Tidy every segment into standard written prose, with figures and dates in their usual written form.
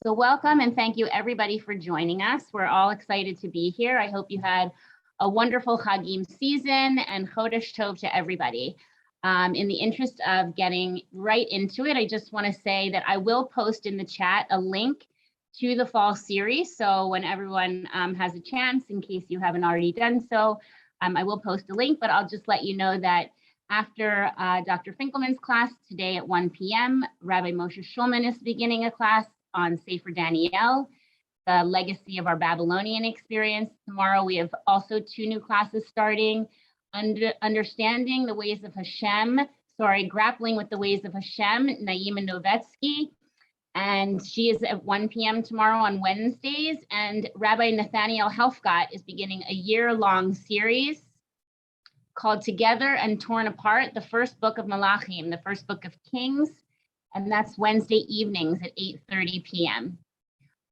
So welcome and thank you everybody for joining us. We're all excited to be here. I hope you had a wonderful Chagim season and Chodesh Tov to everybody. In the interest of getting right into it, I just want to say that I will post in the chat a link to the fall series. So when everyone has a chance, in case you haven't already done so, I will post a link, but I'll just let you know that after Dr. Finkelman's class today at 1 p.m., Rabbi Moshe Shulman is beginning a class on Sefer Daniel, the legacy of our Babylonian experience. Tomorrow we have also 2 new classes starting, understanding the ways of Hashem, grappling with the ways of Hashem, Naima Novetsky, and she is at 1 p.m. tomorrow on Wednesdays. And Rabbi Nathaniel Helfgott is beginning a year-long series called Together and Torn Apart, the first book of Malachim, the first book of Kings, and that's Wednesday evenings at 8:30 p.m.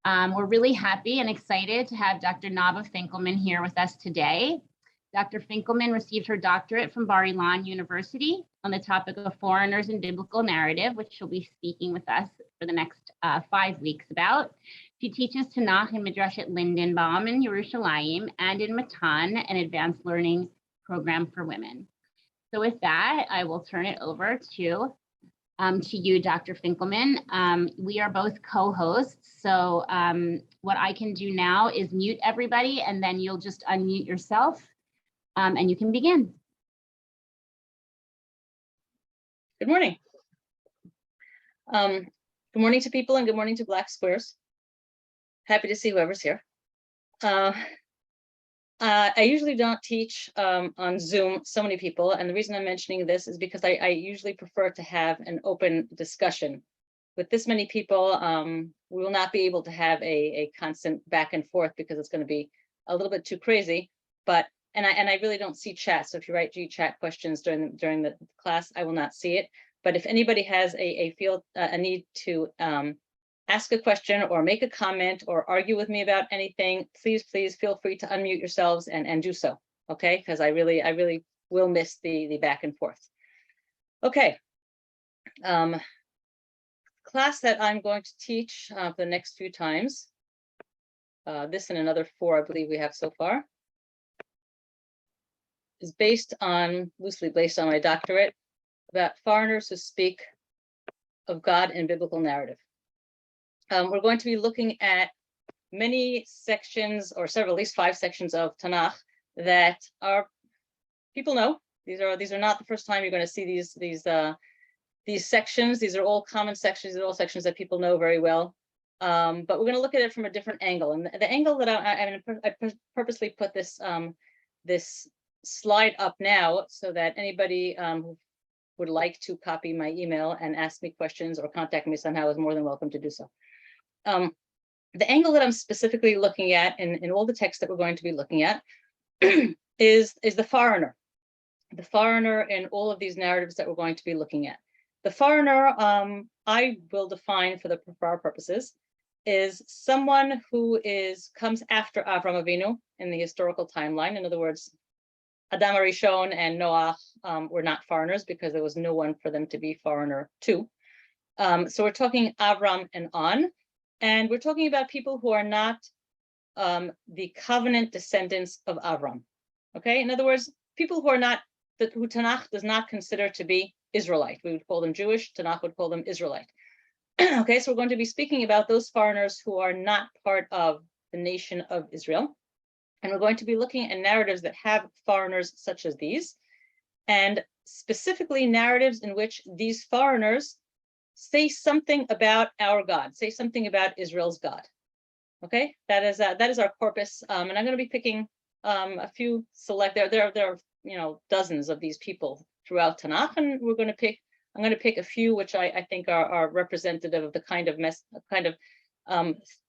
We're really happy and excited to have Dr. Nava Finkelman here with us today. Dr. Finkelman received her doctorate from Bar Ilan University on the topic of foreigners in biblical narrative, which she'll be speaking with us for the next 5 weeks about. She teaches Tanakh and Midrash at Lindenbaum in Yerushalayim and in Matan, an advanced learning program for women. So with that, I will turn it over to you, Dr. Finkelman. We are both co-hosts, so what I can do now is mute everybody, and then you'll just unmute yourself, and you can begin. Good morning. Good morning to people, and good morning to Black Squares. Happy to see whoever's here. I usually don't teach on Zoom so many people, and the reason I'm mentioning this is because I usually prefer to have an open discussion. With this many people, we will not be able to have a constant back and forth because it's going to be a little bit too crazy. But and I really don't see chat. So if you write G-chat questions during the class, I will not see it. But if anybody has a need to ask a question or make a comment or argue with me about anything, please feel free to unmute yourselves and do so, okay? Because I really will miss the back and forth. Okay. Class that I'm going to teach for the next few times, this and another 4 I believe we have so far, is loosely based on my doctorate about foreigners who speak of God in biblical narrative. We're going to be looking at many sections, or several, at least 5 sections of Tanakh that people know. These are not the first time you're going to see these sections. These are all common sections. They're all sections that people know very well. But we're going to look at it from a different angle. And the angle that I purposely put this slide up now so that anybody who would like to copy my email and ask me questions or contact me somehow is more than welcome to do so. The angle that I'm specifically looking at in all the texts that we're going to be looking at is the foreigner. The foreigner in all of these narratives that we're going to be looking at. The foreigner, I will define for our purposes, is someone who comes after Avram Avinu in the historical timeline. In other words, Adam Arishon and Noach were not foreigners because there was no one for them to be foreigner to. So we're talking Avram and on. And we're talking about people who are not the covenant descendants of Avram. Okay, in other words, people who are not, who Tanakh does not consider to be Israelite. We would call them Jewish, Tanakh would call them Israelite. Okay, so we're going to be speaking about those foreigners who are not part of the nation of Israel. And we're going to be looking at narratives that have foreigners such as these, and specifically narratives in which these foreigners say something about our God, say something about Israel's God. Okay, that is our corpus, and I'm going to be picking a few select. There are dozens of these people throughout Tanakh, and I'm going to pick a few which I think are representative of the kind of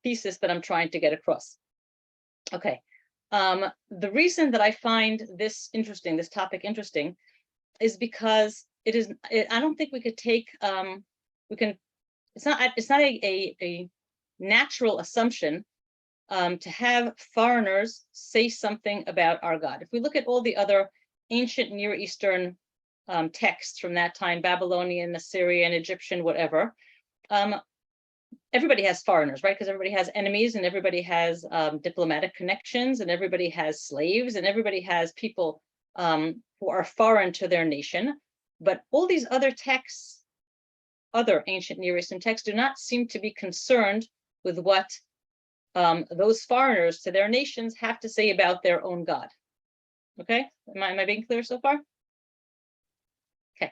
thesis that I'm trying to get across. Okay, the reason that I find this topic interesting, is because I don't think we could take. It's not a natural assumption to have foreigners say something about our God. If we look at all the other ancient Near Eastern texts from that time, Babylonian, Assyrian, Egyptian, whatever, everybody has foreigners, right? Because everybody has enemies and everybody has diplomatic connections and everybody has slaves and everybody has people who are foreign to their nation. But all these other texts, other ancient Near Eastern texts, do not seem to be concerned with what those foreigners to their nations have to say about their own God. Okay, am I being clear so far? Okay.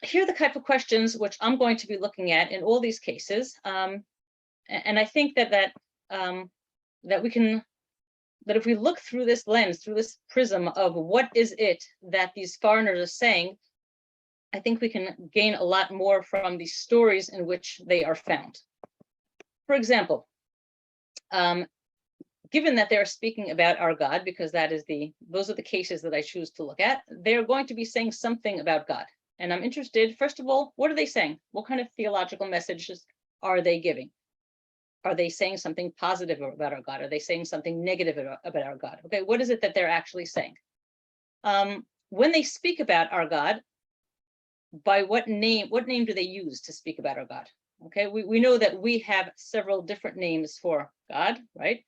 Here are the type of questions which I'm going to be looking at in all these cases, and I think that if we look through this lens, through this prism of what is it that these foreigners are saying, I think we can gain a lot more from the stories in which they are found. For example, given that they're speaking about our God, because those are the cases that I choose to look at, they're going to be saying something about God. And I'm interested, first of all, what are they saying? What kind of theological messages are they giving? Are they saying something positive about our God? Are they saying something negative about our God? Okay, what is it that they're actually saying? When they speak about our God, by what name do they use to speak about our God? Okay, we know that we have several different names for God, right?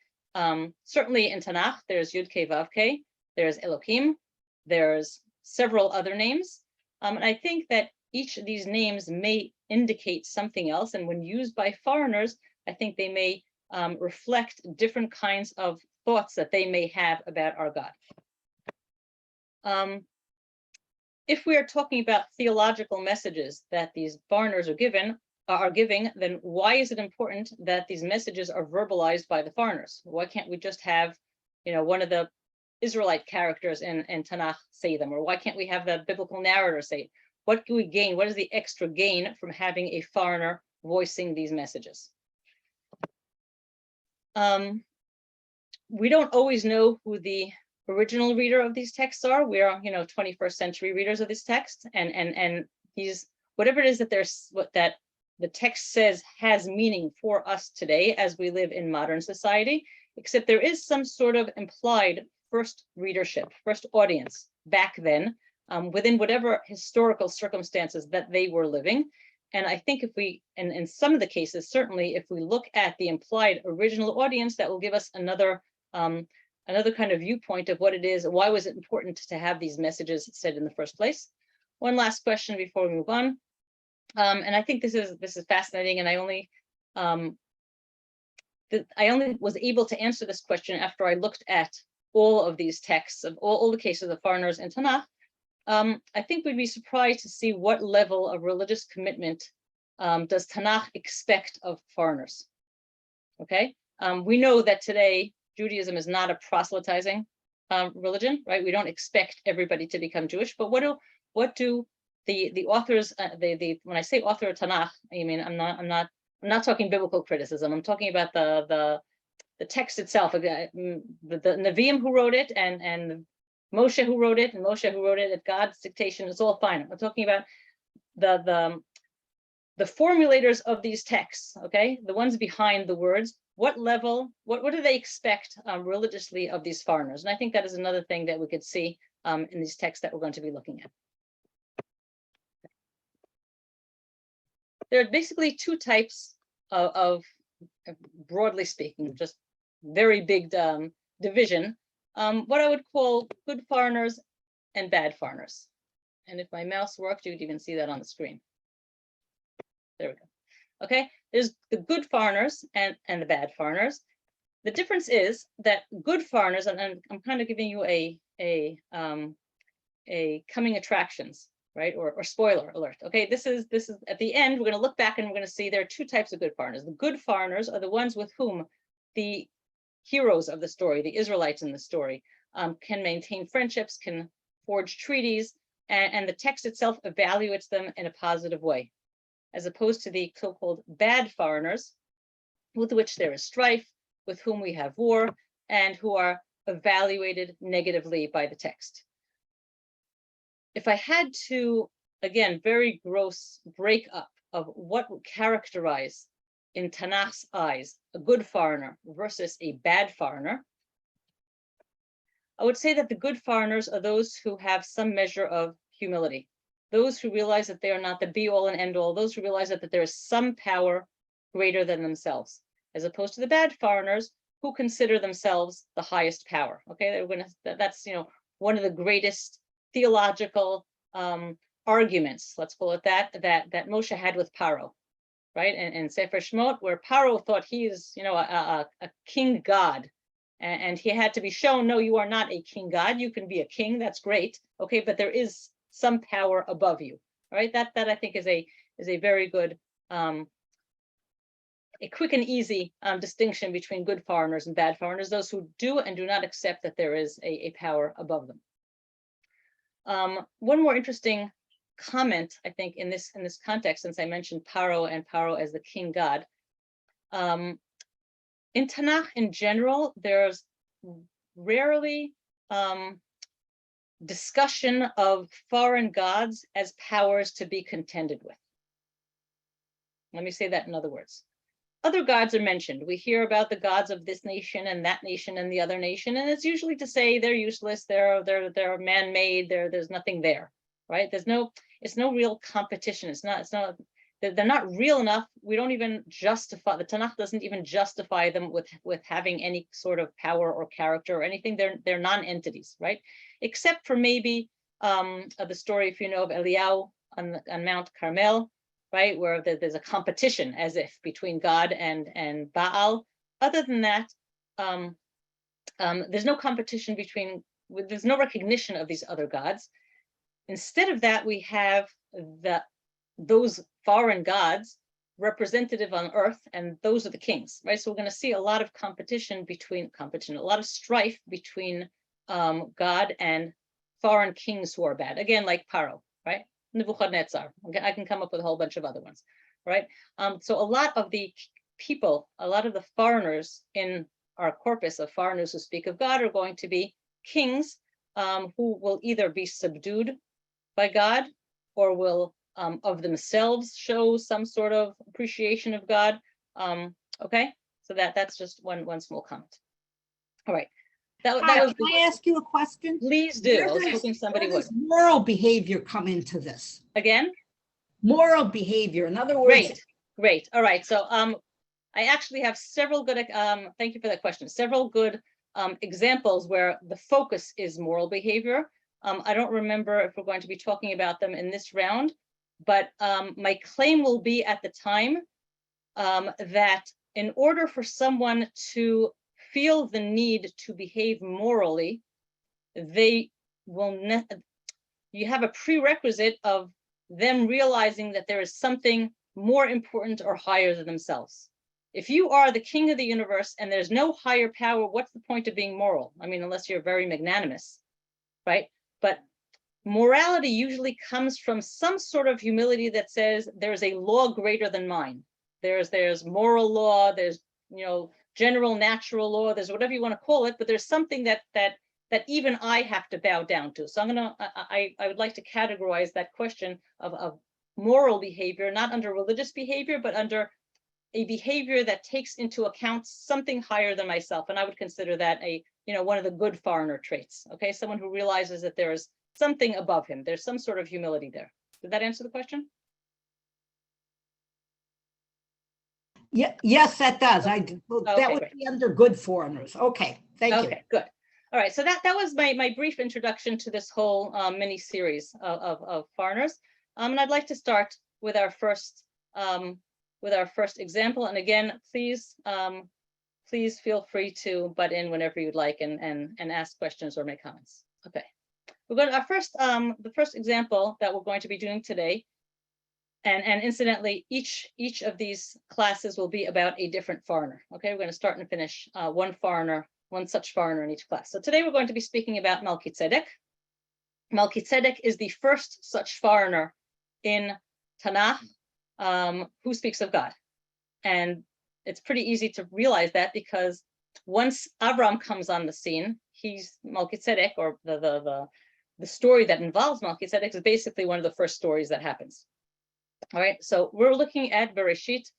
Certainly in Tanakh, there's Yud Kei Vav Kei, there's Elohim, there's several other names. And I think that each of these names may indicate something else. And when used by foreigners, I think they may reflect different kinds of thoughts that they may have about our God. If we are talking about theological messages that these foreigners are giving, then why is it important that these messages are verbalized by the foreigners? Why can't we just have, one of the Israelite characters in Tanakh say them? Or why can't we have the biblical narrator say it? What do we gain? What is the extra gain from having a foreigner voicing these messages? We don't always know who the original reader of these texts are. We are, 21st century readers of this text, and these, whatever it is that that the text says has meaning for us today as we live in modern society, except there is some sort of implied first readership, first audience back then, within whatever historical circumstances that they were living. And I think if we, and in some of the cases, certainly if we look at the implied original audience, that will give us another kind of viewpoint of what it is. Why was it important to have these messages said in the first place? One last question before we move on. And I think this is fascinating, and I only was able to answer this question after I looked at all of these texts of all the cases of foreigners in Tanakh. I think we'd be surprised to see what level of religious commitment does Tanakh expect of foreigners. Okay, we know that today Judaism is not a proselytizing religion, right? We don't expect everybody to become Jewish, but what do the authors, when I say author of Tanakh, I mean I'm not talking biblical criticism. I'm talking about the text itself, the Nevi'im who wrote it, and Moshe who wrote it, and Moshe who wrote it at God's dictation. It's all fine. I'm talking about the formulators of these texts, okay, the ones behind the words. What level, what do they expect religiously of these foreigners? And I think that is another thing that we could see in these texts that we're going to be looking at. There are basically two types of broadly speaking, just very big division, what I would call good foreigners and bad foreigners. And if my mouse worked, you would even see that on the screen. There we go. Okay, there's the good foreigners and the bad foreigners. The difference is that good foreigners, and I'm kind of giving you a coming attractions, right, or spoiler alert. Okay, this is at the end. We're going to look back and we're going to see there are two types of good foreigners. The good foreigners are the ones with whom the heroes of the story, the Israelites in the story, can maintain friendships, can forge treaties, and the text itself evaluates them in a positive way, as opposed to the so-called bad foreigners, with which there is strife, with whom we have war, and who are evaluated negatively by the text. If I had to, again, very gross breakup of what would characterize in Tanakh's eyes a good foreigner versus a bad foreigner, I would say that the good foreigners are those who have some measure of humility, those who realize that they are not the be-all and end-all, those who realize that there is some power greater than themselves, as opposed to the bad foreigners who consider themselves the highest power. Okay, that's one of the greatest theological arguments, let's call it that Moshe had with Paro, right? And Sefer Shemot, where Paro thought he is, a king god, and he had to be shown, no, you are not a king god. You can be a king, that's great, okay, but there is some power above you, right? That I think is a very good, a quick and easy distinction between good foreigners and bad foreigners, those who do and do not accept that there is a power above them. One more interesting comment, I think, in this context, since I mentioned Paro and Paro as the king god. In Tanakh in general, there's rarely discussion of foreign gods as powers to be contended with. Let me say that in other words. Other gods are mentioned. We hear about the gods of this nation and that nation and the other nation, and it's usually to say they're useless, they're man-made, there's nothing there, right? It's no real competition. They're not real enough. We don't even justify, the Tanakh doesn't even justify them with having any sort of power or character or anything. They're non-entities, right? Except for maybe the story, if you know, of Eliyahu on Mount Carmel, right, where there's a competition, as if, between God and Baal. Other than that, there's no competition there's no recognition of these other gods. Instead of that, we have those foreign gods representative on earth, and those are the kings, right? So we're going to see a lot of a lot of strife between God and foreign kings who are bad. Again, like Paro, right? Nebuchadnezzar. I can come up with a whole bunch of other ones, right? So a lot of the people, a lot of the foreigners in our corpus of foreigners who speak of God are going to be kings who will either be subdued by God or will of themselves show some sort of appreciation of God. Okay, so that's just one small comment. All right. That was. Can I ask you a question? Please do. I was hoping somebody would. Where does moral behavior come into this? Again? Moral behavior. In other words. Great. All right. So I actually have several good, thank you for that question, several good examples where the focus is moral behavior. I don't remember if we're going to be talking about them in this round, but my claim will be at the time that in order for someone to feel the need to behave morally, you have a prerequisite of them realizing that there is something more important or higher than themselves. If you are the king of the universe and there's no higher power, what's the point of being moral? I mean, unless you're very magnanimous, right? But morality usually comes from some sort of humility that says there's a law greater than mine. There's moral law, there's general natural law, there's whatever you want to call it, but there's something that even I have to bow down to. So I would like to categorize that question of moral behavior, not under religious behavior, but under a behavior that takes into account something higher than myself. And I would consider that one of the good foreigner traits. Okay, someone who realizes that there is something above him. There's some sort of humility there. Did that answer the question? Yeah, yes, that does. That would be under good foreigners. Okay, thank you. Okay, good. All right, so that was my brief introduction to this whole mini series of foreigners. And I'd like to start with our first example. And again, please feel free to butt in whenever you'd like and ask questions or make comments. Okay, we're going to the first example that we're going to be doing today. And incidentally, each of these classes will be about a different foreigner. Okay, we're going to start and finish one such foreigner in each class. So today we're going to be speaking about Melchizedek. Melchizedek is the first such foreigner in Tanakh who speaks of God. And it's pretty easy to realize that because once Avram comes on the scene, he's Melchizedek, or the story that involves Melchizedek is basically one of the first stories that happens. All right, so we're looking at Bereshit,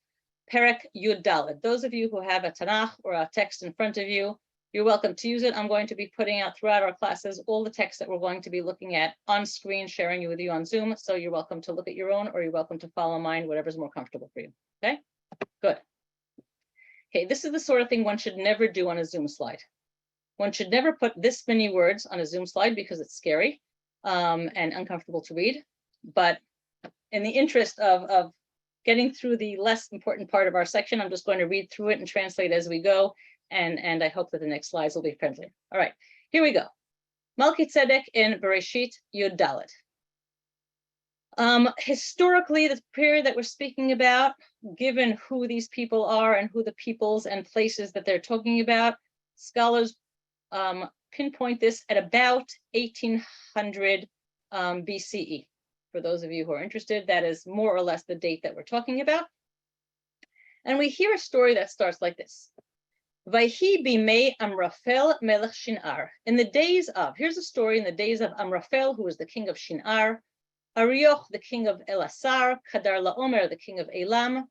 Perek Yud Dalet. Those of you who have a Tanakh or a text in front of you, You're welcome to use it. I'm going to be putting out throughout our classes all the texts that we're going to be looking at on screen, sharing with you on Zoom. So you're welcome to look at your own, or you're welcome to follow mine, whatever's more comfortable for you. Okay, good. Okay, this is the sort of thing one should never do on a Zoom slide. One should never put this many words on a Zoom slide because it's scary and uncomfortable to read. But in the interest of getting through the less important part of our section, I'm just going to read through it and translate as we go. And I hope that the next slides will be friendly. All right, here we go. Melchizedek in Bereshit Yud Dalet. Historically, the period that we're speaking about, given who these people are and who the peoples and places that they're talking about, scholars pinpoint this at about 1800 BCE. For those of you who are interested, that is more or less the date that we're talking about. And we hear a story that starts like this. Vayhi bimei Amraphel melech Shinar. In the days of, here's a story in the days of Amraphel, who was the king of Shinar, Arioch, the king of Elasar, Kadar Laomer, the king of Elam,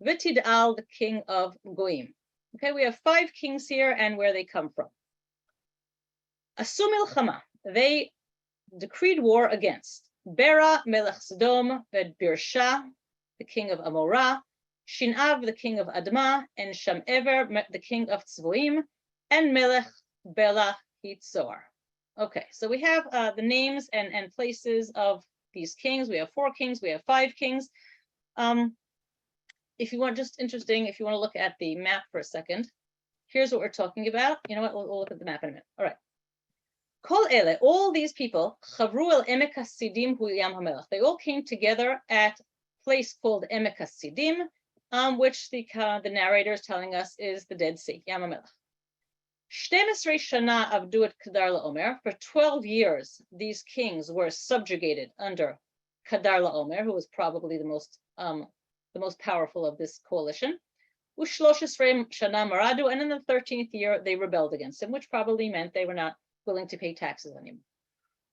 Vitidal, the king of Goim. Okay, we have 5 kings here and where they come from. Asumil Chama, they decreed war against Bera melech Sodom, Ved Birsha, the king of Amorah, Shinav, the king of Adma, and Shamever, the king of Tzvoim, and Melech Bela Hitzor. Okay, so we have the names and places of these kings. We have 4 kings, we have 5 kings. If you want, just interesting, if you want to look at the map for a second, here's what we're talking about. You know what, we'll look at the map in a minute. All right. Kol ele, all these people, Chavru el Emek HaSidim hu Yam HaMelech. They all came together at a place called Emek HaSidim, which the narrator is telling us is the Dead Sea, Yam HaMelech. 12 shana avdu et Kedar LaOmer. For 12 years, these kings were subjugated under Kedar LaOmer, who was probably the most powerful of this coalition. Ushlosh shana maradu, and in the 13th year, they rebelled against him, which probably meant they were not willing to pay taxes anymore.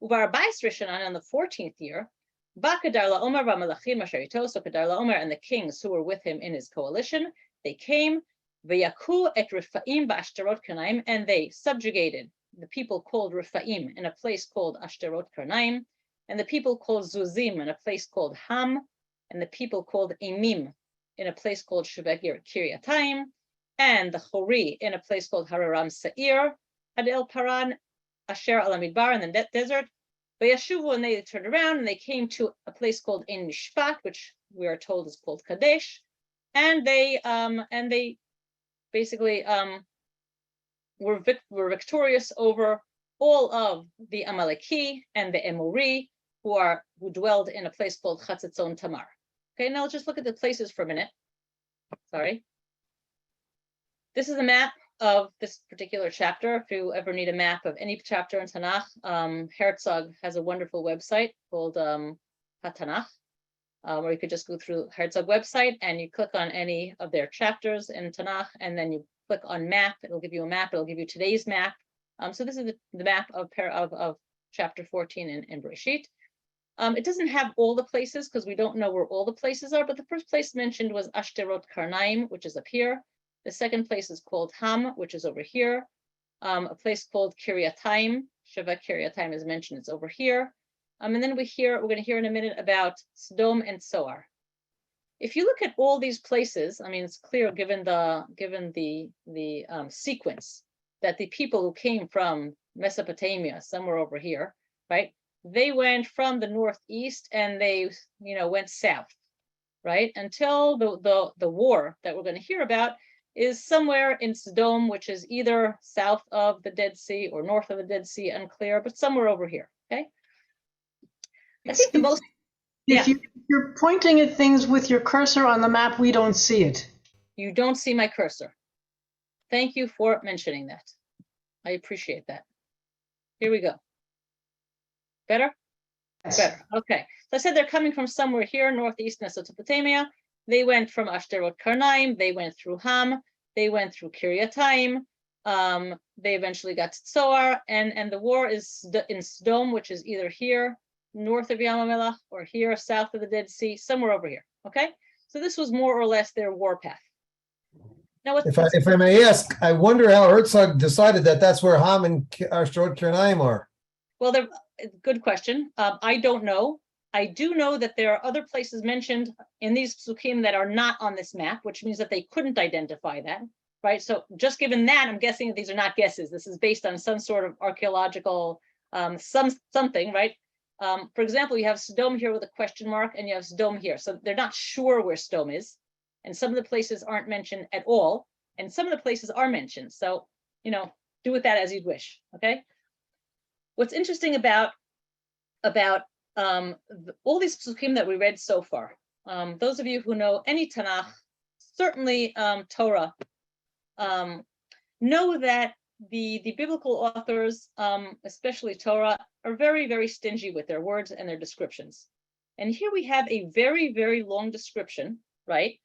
Uvar bais rishanan, in the 14th year, ba Kedar LaOmer v'malachim asher ito, so Kedar LaOmer and the kings who were with him in his coalition, they came, v'yaku et Rephaim ba'ashterot Karnaim, and they subjugated the people called Rephaim in a place called Ashterot Karnaim, and the people called Zuzim in a place called Ham, and the people called Emim in a place called Shevek Kiryatayim, and the Chori in a place called Hararam Sa'ir, Ad El Paran, Asher Alamidbar in the desert. Vayashuvu, and they turned around and they came to a place called Ein Mishpat, which we are told is called Kadesh, and they basically were victorious over all of the Amaleki and the Emori who dwelled in a place called Chatzitzon Tamar. Okay, now let's just look at the places for a minute. Sorry. This is a map of this particular chapter. If you ever need a map of any chapter in Tanakh, Herzog has a wonderful website called HaTanakh, or you could just go through Herzog website and you click on any of their chapters in Tanakh, and then you click on map. It'll give you a map. It'll give you today's map. So this is the map of chapter 14 in Bereshit. It doesn't have all the places because we don't know where all the places are, but the first place mentioned was Ashterot Karnaim, which is up here. The second place is called Ham, which is over here. A place called Kiryatayim, Sheva Kiryatayim is mentioned, it's over here. And then we're going to hear in a minute about Sodom and Zoar. If you look at all these places, I mean, it's clear given the sequence that the people who came from Mesopotamia, somewhere over here, right? They went from the northeast and they, went south, right? Until the war that we're going to hear about is somewhere in Sodom, which is either south of the Dead Sea or north of the Dead Sea, unclear, but somewhere over here, okay? I think the most... If you're pointing at things with your cursor on the map, we don't see it. You don't see my cursor. Thank you for mentioning that. I appreciate that. Here we go. Better? Yes. Better. Okay. So I said they're coming from somewhere here, northeast Mesopotamia. They went from Ashterot Karnaim. They went through Ham. They went through Kiryatayim. They eventually got to Zoar. And the war is in Sodom, which is either here, north of Yam HaMelech, or here, south of the Dead Sea, somewhere over here. Okay? So this was more or less their war path. Now, If I may ask, I wonder how Herzog decided that that's where Ham and Ashtrot Karnaim are. well, good question. I don't know. I do know that there are other places mentioned in these psukim that are not on this map, which means that they couldn't identify that, right? So just given that, I'm guessing that these are not guesses. This is based on some sort of archaeological something, right? For example, you have Sodom here with a question mark, and you have Sodom here. So they're not sure where Sodom is. And some of the places aren't mentioned at all. And some of the places are mentioned. So, do with that as you'd wish, okay? What's interesting about all these psukim that we read so far, those of you who know any Tanakh, certainly Torah, know that the biblical authors, especially Torah, are very, very stingy with their words and their descriptions. And here we have a very, very long description, right?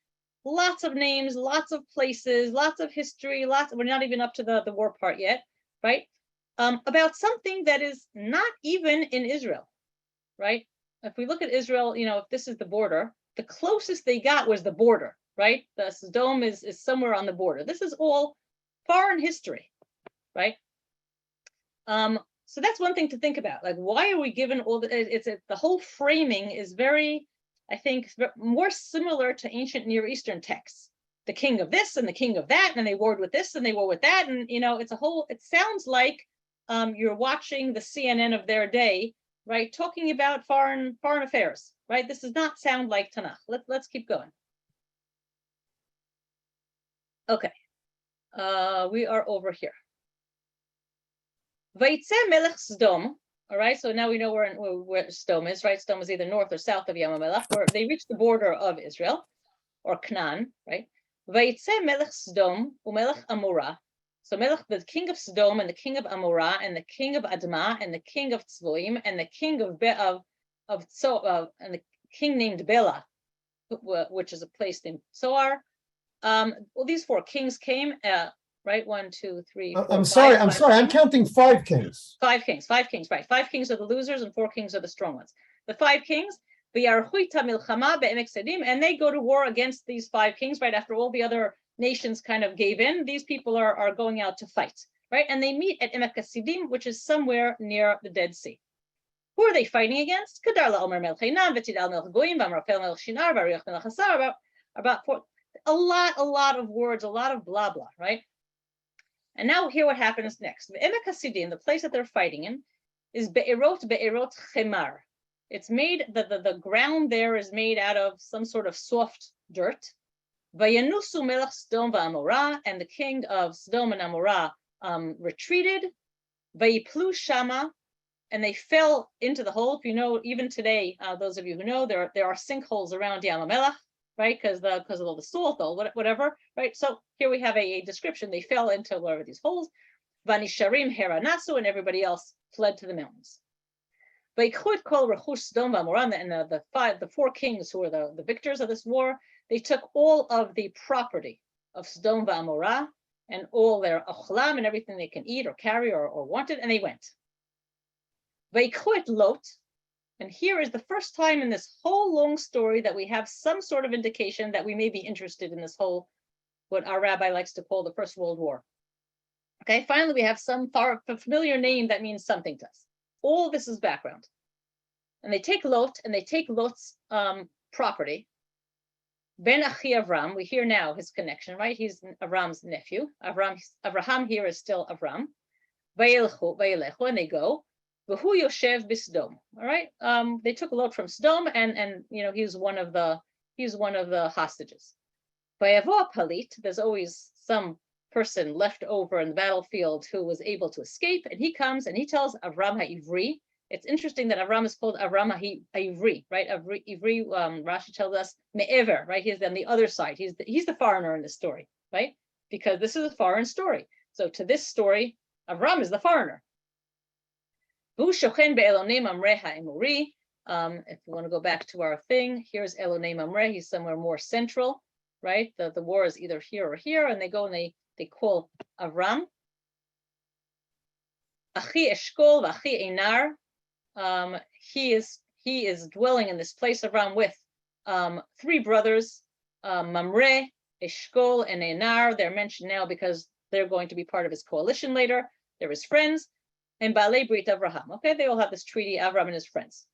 Lots of names, lots of places, lots of history, we're not even up to the war part yet, right? About something that is not even in Israel, right? If we look at Israel, if this is the border, the closest they got was the border, right? The Sodom is somewhere on the border. This is all foreign history, right? So that's one thing to think about. Like, why are we given all the whole framing is very, I think, more similar to ancient Near Eastern texts. The king of this and the king of that, and they warred with this and they warred with that. And, it sounds like you're watching the CNN of their day, right? Talking about foreign affairs, right? This does not sound like Tanakh. Let's keep going. Okay, we are over here. Vayitze melech Sodom. All right, so now we know where Sodom is, right? Sodom is either north or south of Yam HaMelech, where they reach the border of Israel, or Canaan, right? Vayitze melech Sodom umelech Amorah. So Melech, the king of Sodom, and the king of Amorah, and the king of Admah, and the king of Tzvoim, and the king and the king named Bela, which is a place named Tzoar. Well, these four kings came. Right, 1, 2, 3, 4. I'm sorry. I'm counting 5 kings. 5 kings, right? 5 kings are the losers, and 4 kings are the strong ones. The 5 kings, and they go to war against these 5 kings, right? After all the other nations kind of gave in, these people are going out to fight, right? And they meet at Emek Hasidim, which is somewhere near the Dead Sea. Who are they fighting against? About a lot of words, a lot of blah blah, right? And now here what happens next. The Emek Hasidim, the place that they're fighting in, is Be'erot Chemar. It's made, the ground there is made out of some sort of soft dirt. Vayanusu melech Sodom va'Amorah, and the king of Sodom and Amorah retreated. Vayiplu shama, and they fell into the hole. If you know, even today, those of you who know, there are sinkholes around Yam HaMelech, right? Because of all the salt, or whatever, right? So here we have a description. They fell into wherever these holes. Vanisharim heranasu, and everybody else fled to the mountains. Vaikhut kol rechush Sodom va'Amorah, and the 4 kings who were the victors of this war, they took all of the property of Sodom va'Amorah and all their ochlam and everything they can eat or carry or wanted, and they went. Vaikhut Lot. And here is the first time in this whole long story that we have some sort of indication that we may be interested in this whole, what our rabbi likes to call the First World War. Okay, finally we have some familiar name that means something to us. All this is background. And they take Lot, and they take Lot's property. Ben Achi Avram, we hear now his connection, right? He's Avram's nephew. Avraham here is still Avram. Vayelechu, and they go. V'hu yoshev b'Sodom. All right. They took Lot from Sodom, and he's one of the hostages. Vayavo palit. There's always some person left over in the battlefield who was able to escape, and he comes and he tells Avram HaIvri. It's interesting that Avram is called Avram HaIvri, right? Ivri, Rashi tells us me'ever, right? He's on the other side. He's the foreigner in this story, right? Because this is a foreign story. So to this story, Avram is the foreigner. If we want to go back to our thing, here's Elonei Mamre. He's somewhere more central, right? The war is either here or here, and they go and they call Avram. Achi Eshkol v'Achi Einar. He is dwelling in this place, Avram, with 3 brothers, Mamre, Eshkol and Einar, they're mentioned now because they're going to be part of his coalition later. They're his friends. And Baalei Brit Avraham. Okay, they all have this treaty, Avram and his friends.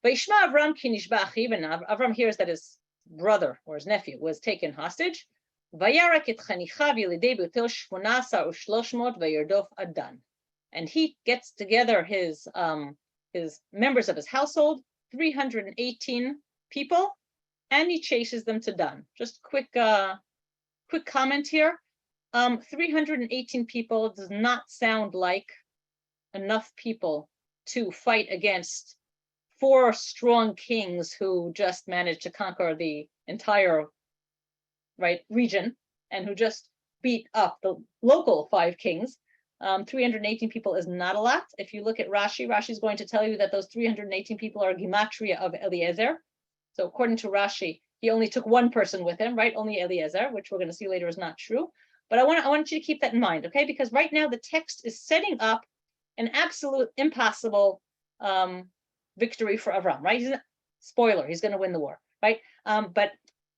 Vayishma Avram ki nishba achiv, and Avram hears that his brother or his nephew was taken hostage. Vayarak et chanichav yelidei b'utel 18 u300 vayirdof adan. And he gets together his members of his household, 318 people, and he chases them to Dan. Just quick comment here. 318 people does not sound like enough people to fight against 4 strong kings who just managed to conquer the entire region and who just beat up the local 5 kings. 318 people is not a lot. If you look at Rashi, Rashi is going to tell you that those 318 people are gematria of Eliezer. So according to Rashi, he only took 1 person with him, right? Only Eliezer, which we're going to see later is not true. But I want you to keep that in mind, okay? Because right now the text is setting up an absolute impossible victory for Avram, right? Spoiler, he's going to win the war, right? But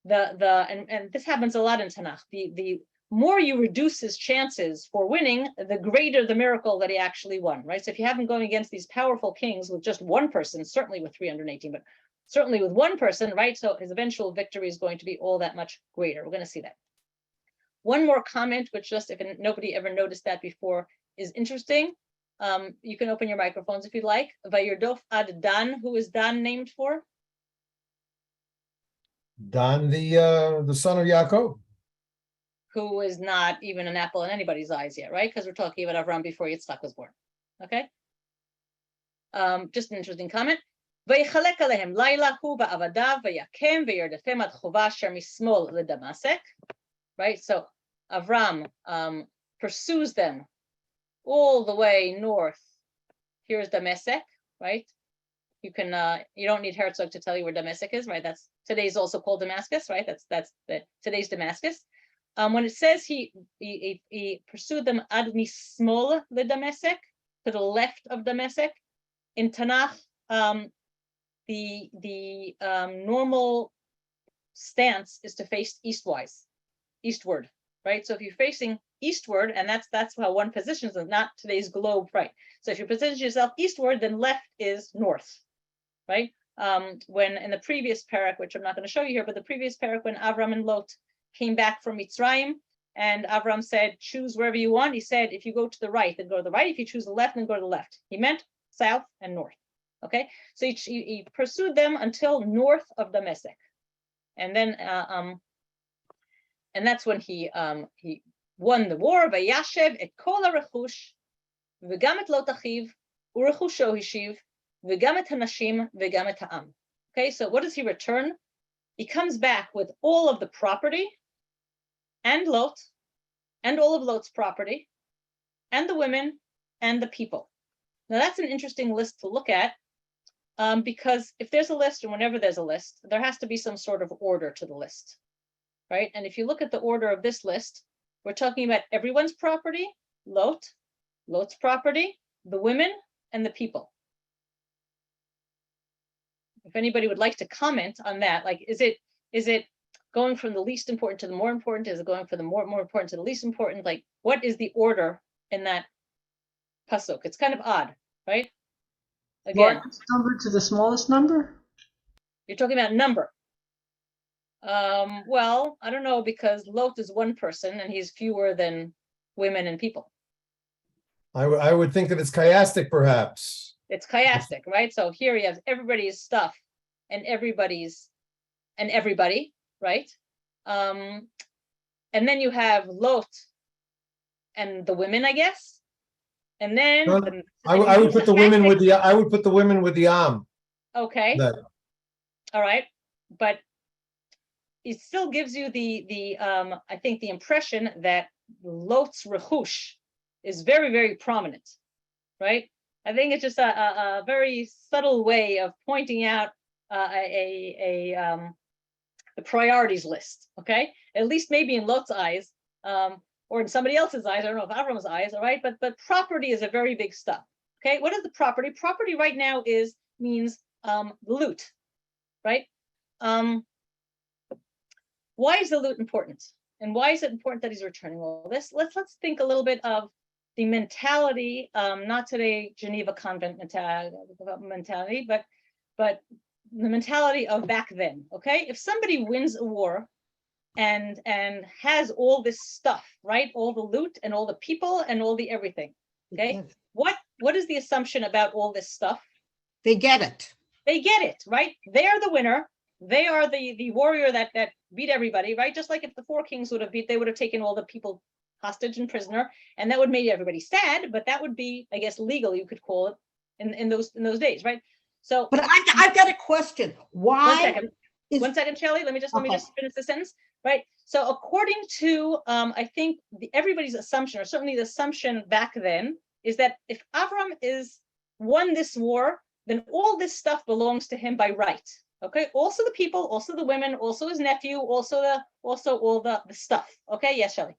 and this happens a lot in Tanakh. The more you reduce his chances for winning, the greater the miracle that he actually won, right? So if you have him going against these powerful kings with just 1 person, certainly with 318, but certainly with 1 person, right? So his eventual victory is going to be all that much greater. We're going to see that. One more comment, which just if nobody ever noticed that before, is interesting. You can open your microphones if you'd like. Vayirdof ad Dan, who is Dan named for? Dan, the son of Yaakov. Who is not even an apple in anybody's eyes yet, right? Because we're talking about Avram before Yitzchak was born. Okay. Just an interesting comment. Vayichalek alehem laila hu ba'avadav vayakem vayerdefem ad chova asher mismol ledamasek. Right. So Avram pursues them all the way north. Here's Damasek, right? You can you don't need Herzog to tell you where Damasek is, right? That's today's also called Damascus, right? That's today's Damascus. When it says he pursued them ad mismol le Damasek, to the left of Damasek, in Tanakh, the normal stance is to face eastward, right? So if you're facing eastward, and that's how one positions it, not today's globe, right? So if you position yourself eastward, then left is north, right? When in the previous parak, which I'm not going to show you here, but the previous parak, when Avram and Lot came back from Mitzrayim, and Avram said, choose wherever you want. He said, if you go to the right, then go to the right. If you choose the left, then go to the left. He meant south and north. Okay, so he pursued them until north of Damascus, and then and that's when he won the war. Vayashev et kol harechush, v'gam et lot achiv, u'rechusho hishiv, v'gam et hanashim, v'gam et ha'am. Okay, so what does he return? He comes back with all of the property, and Lot, and all of Lot's property, and the women, and the people. Now that's an interesting list to look at, because if there's a list, and whenever there's a list, there has to be some sort of order to the list, right? And if you look at the order of this list, we're talking about everyone's property, Lot's property, the women, and the people. If anybody would like to comment on that, like, is it going from the least important to the more important? Is it going from the more important to the least important? Like, what is the order in that pasuk? It's kind of odd, right? Again, Largest number to the smallest number? you're talking about number. Well, I don't know, because Lot is 1 person and he's fewer than women and people. I would think that it's chiastic, perhaps. It's chiastic, right? So here you have everybody's stuff and everybody, right? And then you have Lot and the women, I guess. And then I would put the women with the Am. Okay. That. All right, but it still gives you the I think the impression that Lot's rechush is very, very prominent, right? I think it's just a very subtle way of pointing out the priorities list. Okay, at least maybe in Lot's eyes, or in somebody else's eyes. I don't know if Avram's eyes. All right, but property is a very big stuff. Okay, what is the property? Property right now means loot, right? why is the loot important? And why is it important that he's returning all this? Let's think a little bit of the mentality, not today Geneva Convent mentality, but the mentality of back then. Okay, if somebody wins a war and has all this stuff, right? All the loot and all the people and all the everything. Okay, what is the assumption about all this stuff? They get it. They get it, right? They are the winner. They are the warrior that beat everybody, right? Just like if the four kings would have they would have taken all the people hostage and prisoner, and that would make everybody sad, but that would be, I guess, legal, you could call it in those days, right? So, but I've got a question. Why? One second, Shelley. Let me just finish the sentence, right? So, according to I think everybody's assumption, or certainly the assumption back then, is that if Avram won this war, then all this stuff belongs to him by right. Okay, also the people, also the women, also his nephew, also all the stuff. Okay, yes, Shelley.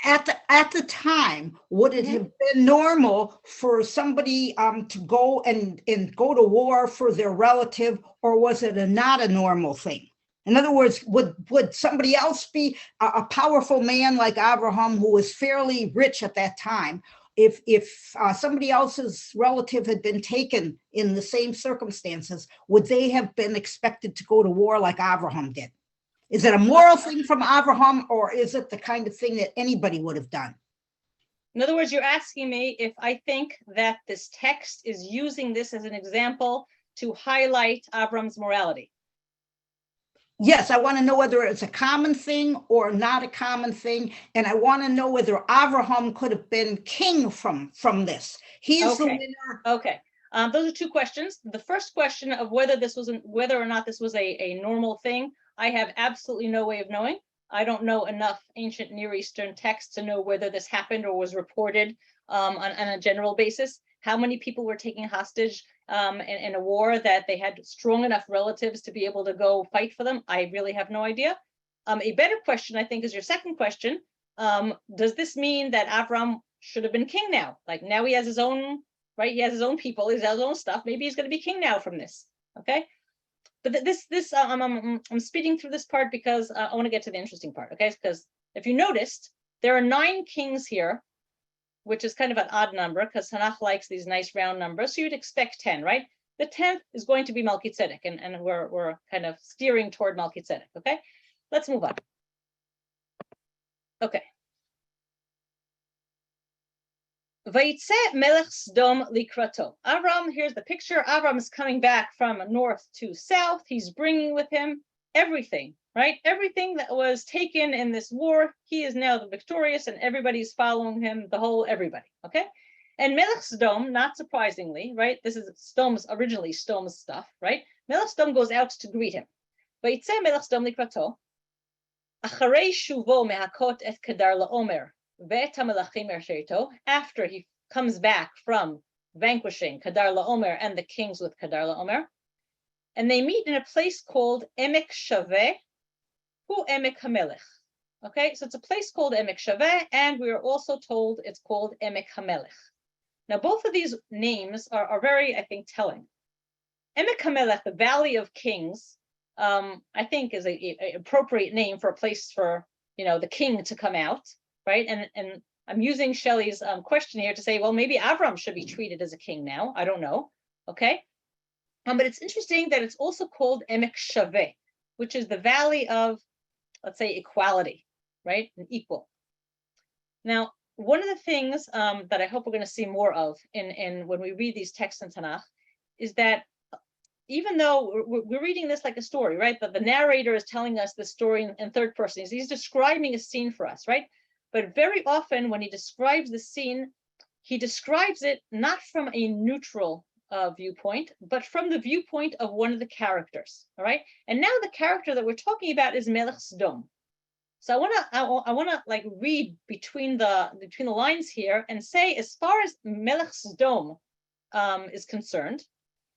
At the time, would it have been normal for somebody to go and go to war for their relative, or was it not a normal thing? In other words, would somebody else be a powerful man like Abraham, who was fairly rich at that time? If somebody else's relative had been taken in the same circumstances, would they have been expected to go to war like Abraham did? Is it a moral thing from Abraham, or is it the kind of thing that anybody would have done? In other words, you're asking me if I think that this text is using this as an example to highlight Avram's morality. Yes, I want to know whether it's a common thing or not a common thing, and I want to know whether Abraham could have been king from this. He's the winner. Okay. Those are two questions. The first question of whether or not this was a normal thing, I have absolutely no way of knowing. I don't know enough ancient Near Eastern texts to know whether this happened or was reported on a general basis. How many people were taken hostage in a war that they had strong enough relatives to be able to go fight for them? I really have no idea. A better question, I think, is your second question. Does this mean that Avram should have been king now? Like now he has his own, right? He has his own people, he has his own stuff. Maybe he's going to be king now from this. Okay. But I'm speeding through this part because I want to get to the interesting part. Okay. Because if you noticed, there are 9 kings here, which is kind of an odd number because Tanakh likes these nice round numbers. So you'd expect 10, right? The 10th is going to be Melchizedek, and we're kind of steering toward Melchizedek. Okay, let's move on. Okay. Vayitze melech Sdom likrato. Avram, here's the picture. Avram is coming back from north to south. He's bringing with him everything, right? Everything that was taken in this war, he is now the victorious, and everybody's following him, everybody, okay? And Melech Sdom, not surprisingly, right? This is originally Sdom's stuff, right? Melech Sdom goes out to greet him. Vayitze melech Sdom likrato. Acharei shuvo mehakot et kedar laomer. After he comes back from vanquishing Kedar Laomer and the kings with Kedar Laomer, and they meet in a place called Emek Shaveh, Hu Emek Hamelech. Okay, so it's a place called Emek Shaveh, and we are also told it's called Emek Hamelech. Now, both of these names are very, I think, telling. Emek Hamelech, the Valley of Kings, I think is an appropriate name for a place for, the king to come out. Right, and I'm using Shelley's question here to say, well, maybe Avram should be treated as a king now. I don't know. Okay, but it's interesting that it's also called Emek Shaveh, which is the valley of, let's say, equality, right, and equal. Now, one of the things that I hope we're going to see more of in when we read these texts in Tanakh is that even though we're reading this like a story, right, that the narrator is telling us the story in third person, he's describing a scene for us, right? But very often when he describes the scene, he describes it not from a neutral viewpoint, but from the viewpoint of one of the characters. All right. And now the character that we're talking about is Melech Sdom. So I wanna like read between the lines here and say, as far as Melech Sdom is concerned,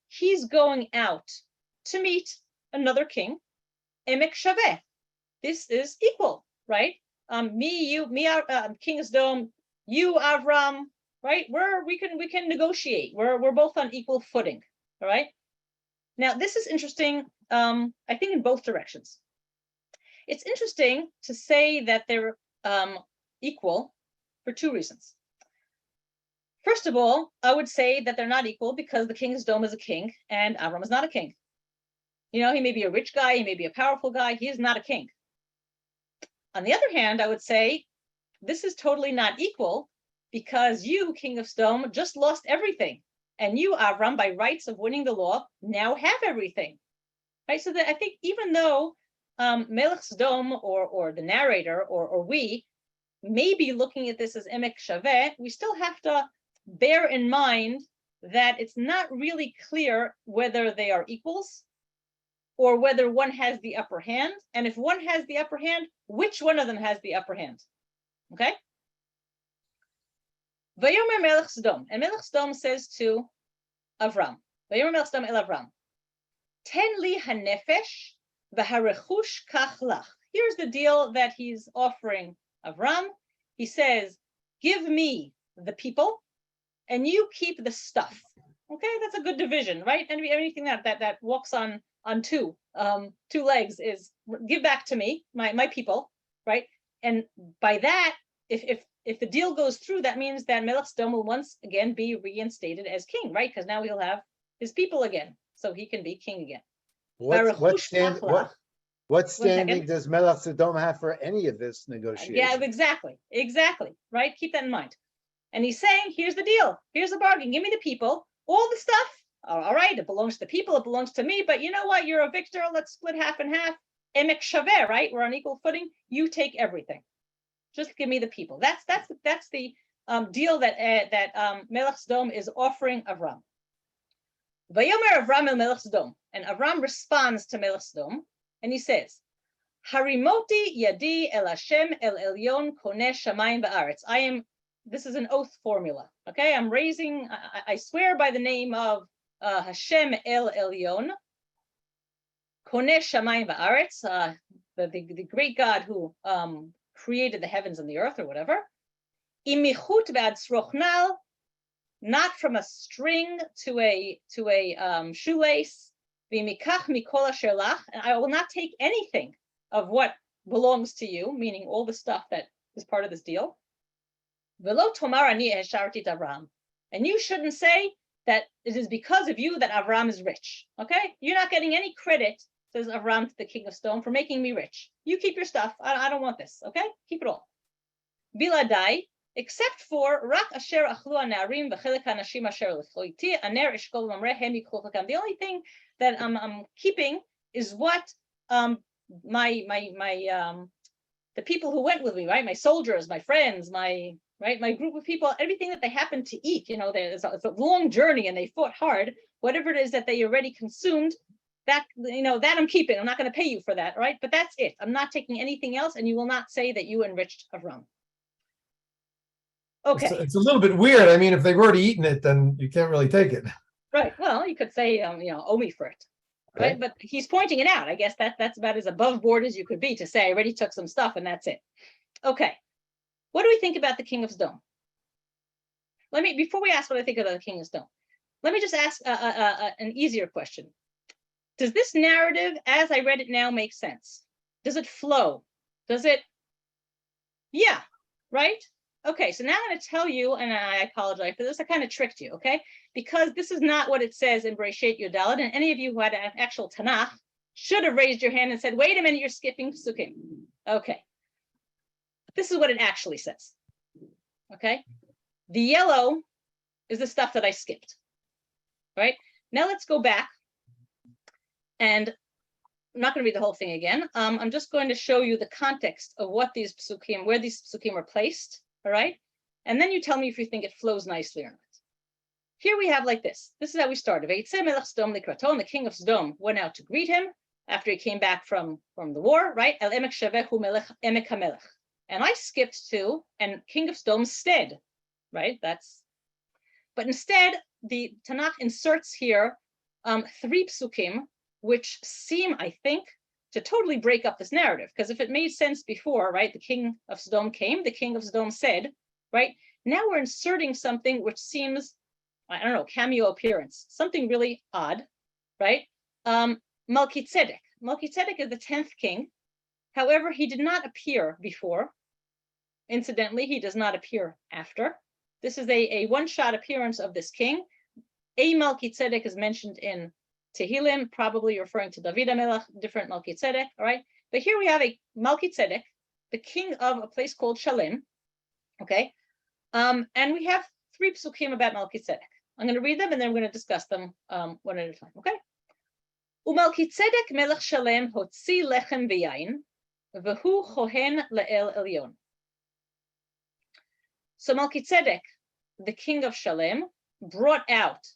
he's going out to meet another king, Emek Shaveh. This is equal, right? Me, King Sdom, you, Avram, right? We can negotiate. We're both on equal footing, all right? Now, this is interesting, I think in both directions. It's interesting to say that they're equal for two reasons. First of all, I would say that they're not equal because the king of Sodom is a king and Avram is not a king. You know, he may be a rich guy, he may be a powerful guy, he is not a king. On the other hand, I would say this is totally not equal because you, king of Sodom, just lost everything. And you, Avram, by rights of winning the law, now have everything. Right? So that I think even though Melech Sodom or the narrator or we may be looking at this as emek shaveh, we still have to bear in mind that it's not really clear whether they are equals or whether one has the upper hand. And if one has the upper hand, which one of them has the upper hand? Okay? Vayomer Melech Sodom, and Melech Sodom says to Avram, Vayomer Melech Sodom el Avram, Ten li hanefesh v'harechush kach lach. Here's the deal that he's offering Avram. He says, give me the people and you keep the stuff. Okay, that's a good division, right? And anything that walks on two legs is give back to me, my people, right? And by that, if the deal goes through, that means that Melech Sodom will once again be reinstated as king, right? Because now he'll have his people again, so he can be king again. What standing does Melech Sodom have for any of this negotiation? Yeah, exactly, right? Keep that in mind. And he's saying, here's the deal, here's the bargain, give me the people, all the stuff. All right, it belongs to the people, it belongs to me, but you know what? You're a victor, let's split half and half. Emek shaveh, right? We're on equal footing. You take everything. Just give me the people. That's the deal that Melech Sodom is offering Avram. Vayomer Avram el Melech Sodom, and Avram responds to Melech Sodom, and he says, Harimoti yadi el Hashem el Elyon koneh shamayim va'aretz. This is an oath formula. Okay, I'm raising. I swear by the name of Hashem el Elyon, koneh shamayim va'aretz, the great God who created the heavens and the earth, or whatever. Imichut v'adzrochnal, not from a string to a shoelace. V'mikach mikol asher lach, and I will not take anything of what belongs to you, meaning all the stuff that is part of this deal. V'lo tomar ani hesharti Avram, and you shouldn't say that it is because of you that Avram is rich. Okay, you're not getting any credit, says Avram to the king of Sodom, for making me rich. You keep your stuff. I don't want this. Okay, keep it all. Biladai, except for rak asher achlu hanarim v'chelek hanashim asher l'chlo iti aner eshkol mamreh hem yikol chakam. The only thing that I'm keeping is what the people who went with me, right? My soldiers, my friends, my group of people, everything that they happen to eat. You know, it's a long journey and they fought hard. Whatever it is that they already consumed, that I'm keeping. I'm not going to pay you for that, right? But that's it. I'm not taking anything else, and you will not say that you enriched Avram. Okay. It's a little bit weird. I mean, if they've already eaten it, then you can't really take it. Right. Well, you could say, owe me for it. Okay. Right. But he's pointing it out. I guess that's about as above board as you could be to say, I already took some stuff and that's it. Okay. What do we think about the king of Sodom? Before we ask what I think about the king of Sodom, let me just ask an easier question. Does this narrative, as I read it now, make sense? Does it flow? Does it? Yeah. Right. Okay, so now I'm going to tell you, and I apologize for this, I kind of tricked you, okay? Because this is not what it says in Bereshit Yudalad, and any of you who had an actual Tanakh should have raised your hand and said, wait a minute, you're skipping Psukim. Okay, this is what it actually says, okay? The yellow is the stuff that I skipped, right? Now let's go back, and I'm not going to read the whole thing again. I'm just going to show you the context of what these Psukim, where these Psukim are placed. All right. And then you tell me if you think it flows nicely or not. Here we have like this. This is how we started. The king of Sodom went out to greet him after he came back from the war, right? El emek shavehu melech emek hamelech. And I skipped to, and king of Sodom's stead, right? But instead, the Tanakh inserts here 3 psukim, which seem, I think, to totally break up this narrative, because if it made sense before, right, the king of Sodom came, the king of Sodom said, right, now we're inserting something which seems, I don't know, cameo appearance, something really odd, right? Melchizedek. Melchizedek is the 10th king. However, he did not appear before. Incidentally, he does not appear after. This is a one-shot appearance of this king. A Melchizedek is mentioned in Tehillim, probably referring to David HaMelech, different Melchizedek, all right? But here we have a Melchizedek, the king of a place called Shalem, okay? And we have 3 psukim about Melchizedek. I'm going to read them and then we're going to discuss them one at a time, okay? Umelchizedek melech Shalem hotzi lechem v'yain, v'hu chohen le'el elyon. So Melchizedek, the king of Shalem, brought out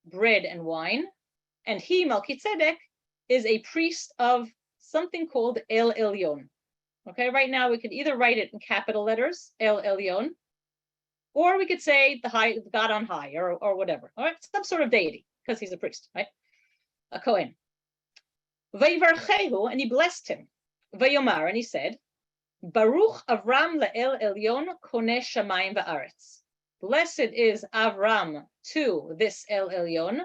bread and wine, and he, Melchizedek, is a priest of something called El Elyon. Okay, right now we could either write it in capital letters, El Elyon, or we could say the high, God on high, or whatever. All right, some sort of deity, because he's a priest, right? A Kohen. Vayvarchehu, and he blessed him. Vayomar, and he said, Baruch Avram le'el Elyon koneh shamayim va'aretz. Blessed is Avram to this El Elyon,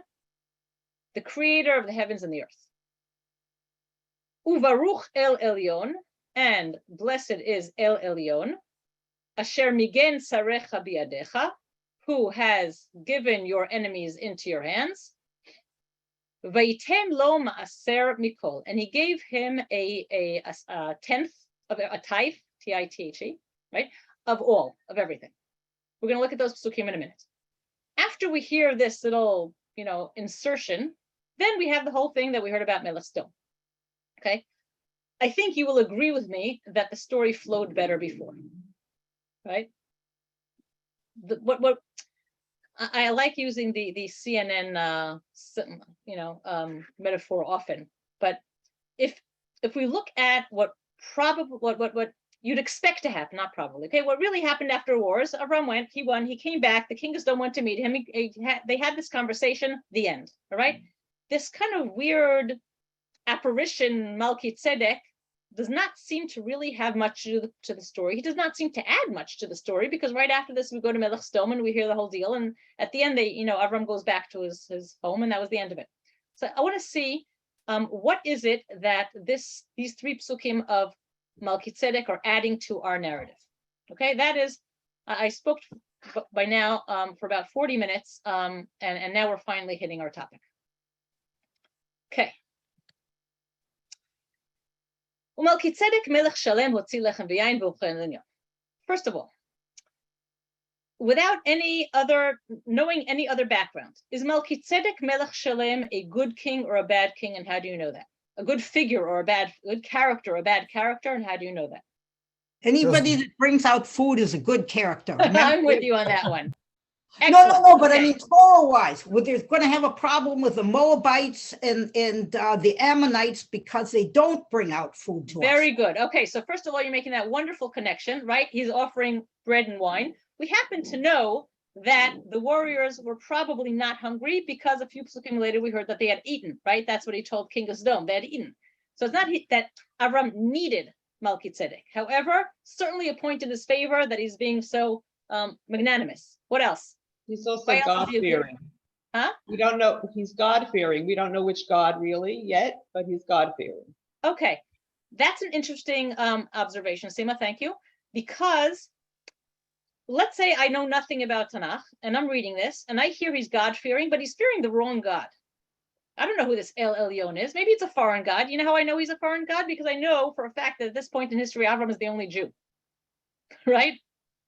the creator of the heavens and the earth. Uvaruch El Elyon, and blessed is El Elyon, asher migen sarecha biadecha, who has given your enemies into your hands. Vayiten lo ma'aser mikol, and he gave him a tenth of a tithe, T-I-T-H-E, right, of all, of everything. We're going to look at those psukim in a minute. After we hear this little, insertion, then we have the whole thing that we heard about Melech Sodom. Okay, I think you will agree with me that the story flowed better before, right? I like using the CNN, metaphor often, but if we look at what you'd expect to happen, not probably. Okay, what really happened after wars? Avram went, he won, he came back. The king of Sodom went to meet him. They had this conversation. The end. All right. This kind of weird apparition, Melchizedek, does not seem to really have much to do to the story. He does not seem to add much to the story, because right after this we go to Melech Sodom and we hear the whole deal. And at the end, Avram goes back to his home, and that was the end of it. So I want to see what is it that these 3 psukim of Melchizedek are adding to our narrative. Okay, that is, I spoke by now for about 40 minutes, and now we're finally hitting our topic. Okay. Melchizedek melech Shalem hotzi lechem v'yain v'uchen l'nyon. First of all, without knowing any other background, is Melchizedek melech Shalem a good king or a bad king, and how do you know that? A good figure or a good character or a bad character, and how do you know that? Anybody that brings out food is a good character. I'm with you on that one. No, but okay. I mean, Torah-wise, they're going to have a problem with the Moabites and the Ammonites because they don't bring out food to us. Very good. Okay, so first of all, you're making that wonderful connection, right? He's offering bread and wine. We happen to know that the warriors were probably not hungry, because a few psukim later we heard that they had eaten, right? That's what he told King of Sodom. They had eaten. So it's not that Avram needed Melchizedek. However, certainly a point in his favor that he's being so magnanimous. What else? He's also God-fearing. Huh? We don't know, he's God-fearing. We don't know which God really yet, but he's God-fearing. Okay, that's an interesting observation, Sima, thank you. Because let's say I know nothing about Tanakh, and I'm reading this, and I hear he's God-fearing, but he's fearing the wrong God. I don't know who this El Elyon is. Maybe it's a foreign God. You know how I know he's a foreign God? Because I know for a fact that at this point in history, Avram is the only Jew, right?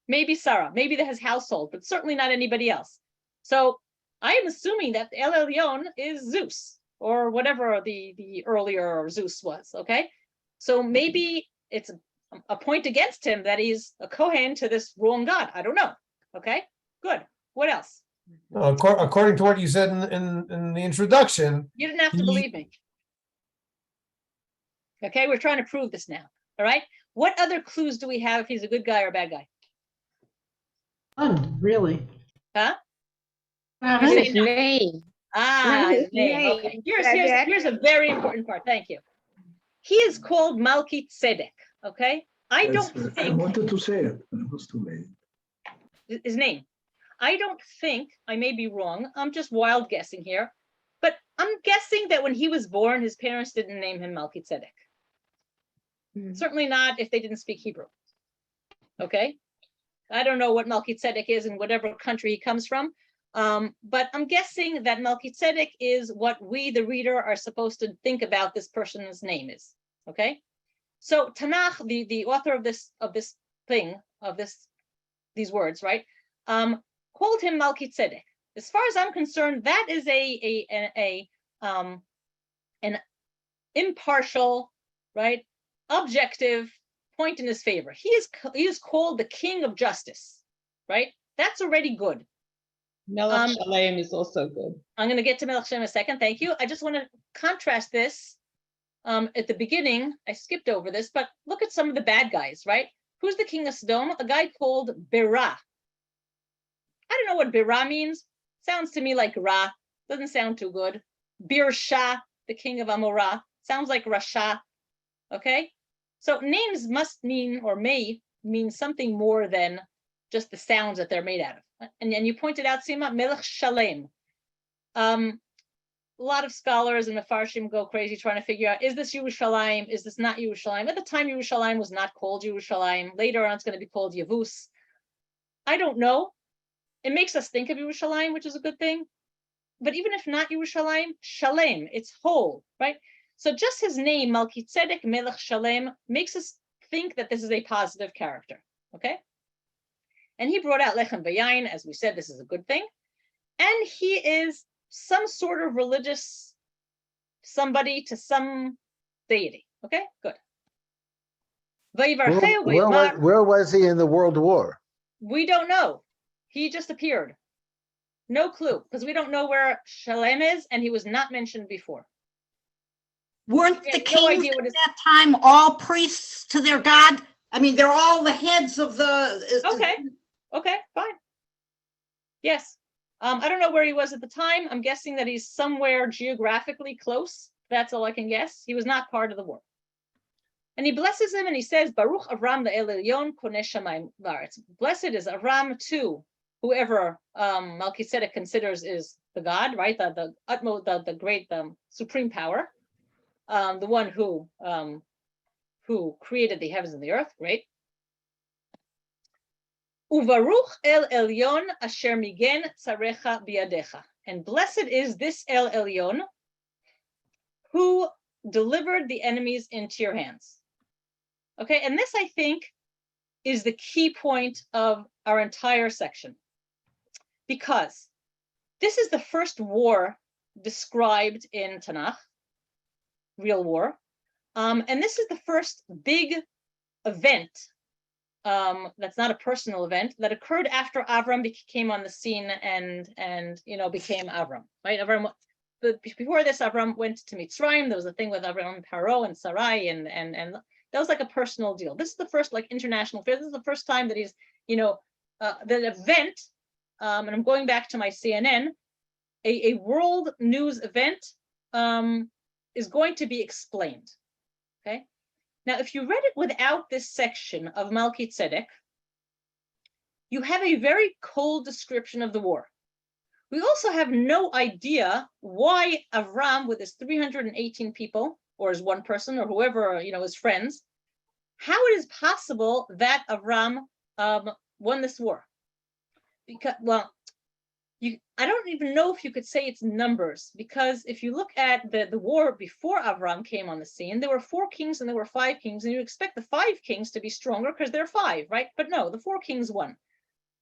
Maybe Sarah, maybe his household, but certainly not anybody else. So I am assuming that El Elyon is Zeus, or whatever the earlier Zeus was, okay? So maybe it's a point against him that he's a Kohen to this wrong God. I don't know, okay? Good. What else? According to what you said in the introduction. You didn't have to believe me. Okay, we're trying to prove this now, all right? What other clues do we have if he's a good guy or a bad guy? None, really. Huh? His name. His name. Okay. Here's a very important part. Thank you. He is called Melchizedek. Okay. I wanted to say it, but it was too late. His name. I don't think, I may be wrong, I'm just wild guessing here, but I'm guessing that when he was born, his parents didn't name him Melchizedek. Certainly not if they didn't speak Hebrew. Okay. I don't know what Melchizedek is in whatever country he comes from. But I'm guessing that Melchizedek is what we, the reader, are supposed to think about this person's name is. Okay. So Tanakh, the author of these words, right, called him Melchizedek. As far as I'm concerned, that is an impartial, right, objective point in his favor. He is called the King of Justice, right? That's already good. Melech Shalem is also good. I'm going to get to Melech Shalem in a second. Thank you. I just want to contrast this. At the beginning, I skipped over this, but look at some of the bad guys, right? Who's the king of Sodom? A guy called Berah. I don't know what Berah means. Sounds to me like Ra. Doesn't sound too good. Birsha, the king of Amorah. Sounds like Rasha. Okay? So names must mean or may mean something more than just the sounds that they're made out of. And you pointed out, Sima, Melech Shalem. A lot of scholars and the Farshim go crazy trying to figure out, is this Yerushalayim? Is this not Yerushalayim? At the time, Yerushalayim was not called Yerushalayim. Later on, it's going to be called Yavus. I don't know. It makes us think of Yerushalayim, which is a good thing. But even if not Yerushalayim, Shalem, it's whole, right? So just his name, Melchizedek Melech Shalem, makes us think that this is a positive character, okay? And he brought out Lechem V'Yayin, as we said, this is a good thing. And he is some sort of religious somebody to some deity, okay? Good. Where was he in the World War? We don't know. He just appeared. No clue, because we don't know where Shalem is, and he was not mentioned before. Weren't the no kings idea what at his- that time all priests to their god? I mean, they're all the heads of the. Okay, fine. Yes. I don't know where he was at the time. I'm guessing that he's somewhere geographically close. That's all I can guess. He was not part of the war. And he blesses him and he says, Baruch Avram le'el elyon koneh shamayim va'aretz. Blessed is Avram to whoever Melchizedek considers is the God, right? The utmost, the great, supreme power. The one who created the heavens and the earth, great. Uvaruch el elyon asher migen tzarecha biyadecha. And blessed is this El Elyon who delivered the enemies into your hands. Okay, and this, I think, is the key point of our entire section. Because this is the first war described in Tanakh, real war. And this is the first big event that's not a personal event that occurred after Avram came on the scene and became Avram, right? Avram, before this, Avram went to Mitzrayim. There was a thing with Avram, Paro, and Sarai, and that was like a personal deal. This is the first like international affair. This is the first time that he's, the event. And I'm going back to my CNN. A world news event is going to be explained. Okay. Now, if you read it without this section of Melchizedek, you have a very cold description of the war. We also have no idea why Avram, with his 318 people, or his one person, or whoever, his friends, how it is possible that Avram won this war. Because, well, I don't even know if you could say it's numbers, because if you look at the war before Avram came on the scene, there were 4 kings and there were 5 kings, and you expect the 5 kings to be stronger because they're 5, right? But no, the 4 kings won.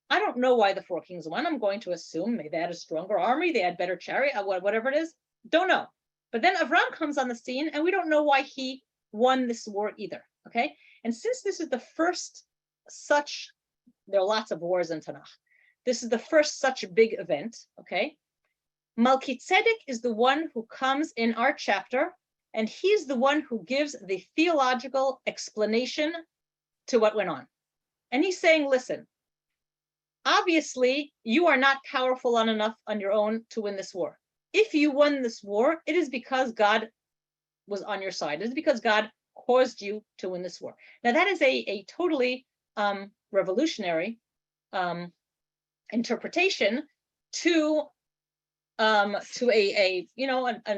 I don't know why the 4 kings won. I'm going to assume maybe they had a stronger army, they had better chariot, whatever it is. Don't know. But then Avram comes on the scene, and we don't know why he won this war either, okay? And since this is the first such, there are lots of wars in Tanakh. This is the first such big event, okay? Melchizedek is the one who comes in our chapter, and he's the one who gives the theological explanation to what went on. And he's saying, listen, obviously, you are not powerful enough on your own to win this war. If you won this war, it is because God was on your side. It is because God caused you to win this war. Now, that is a totally revolutionary interpretation to to a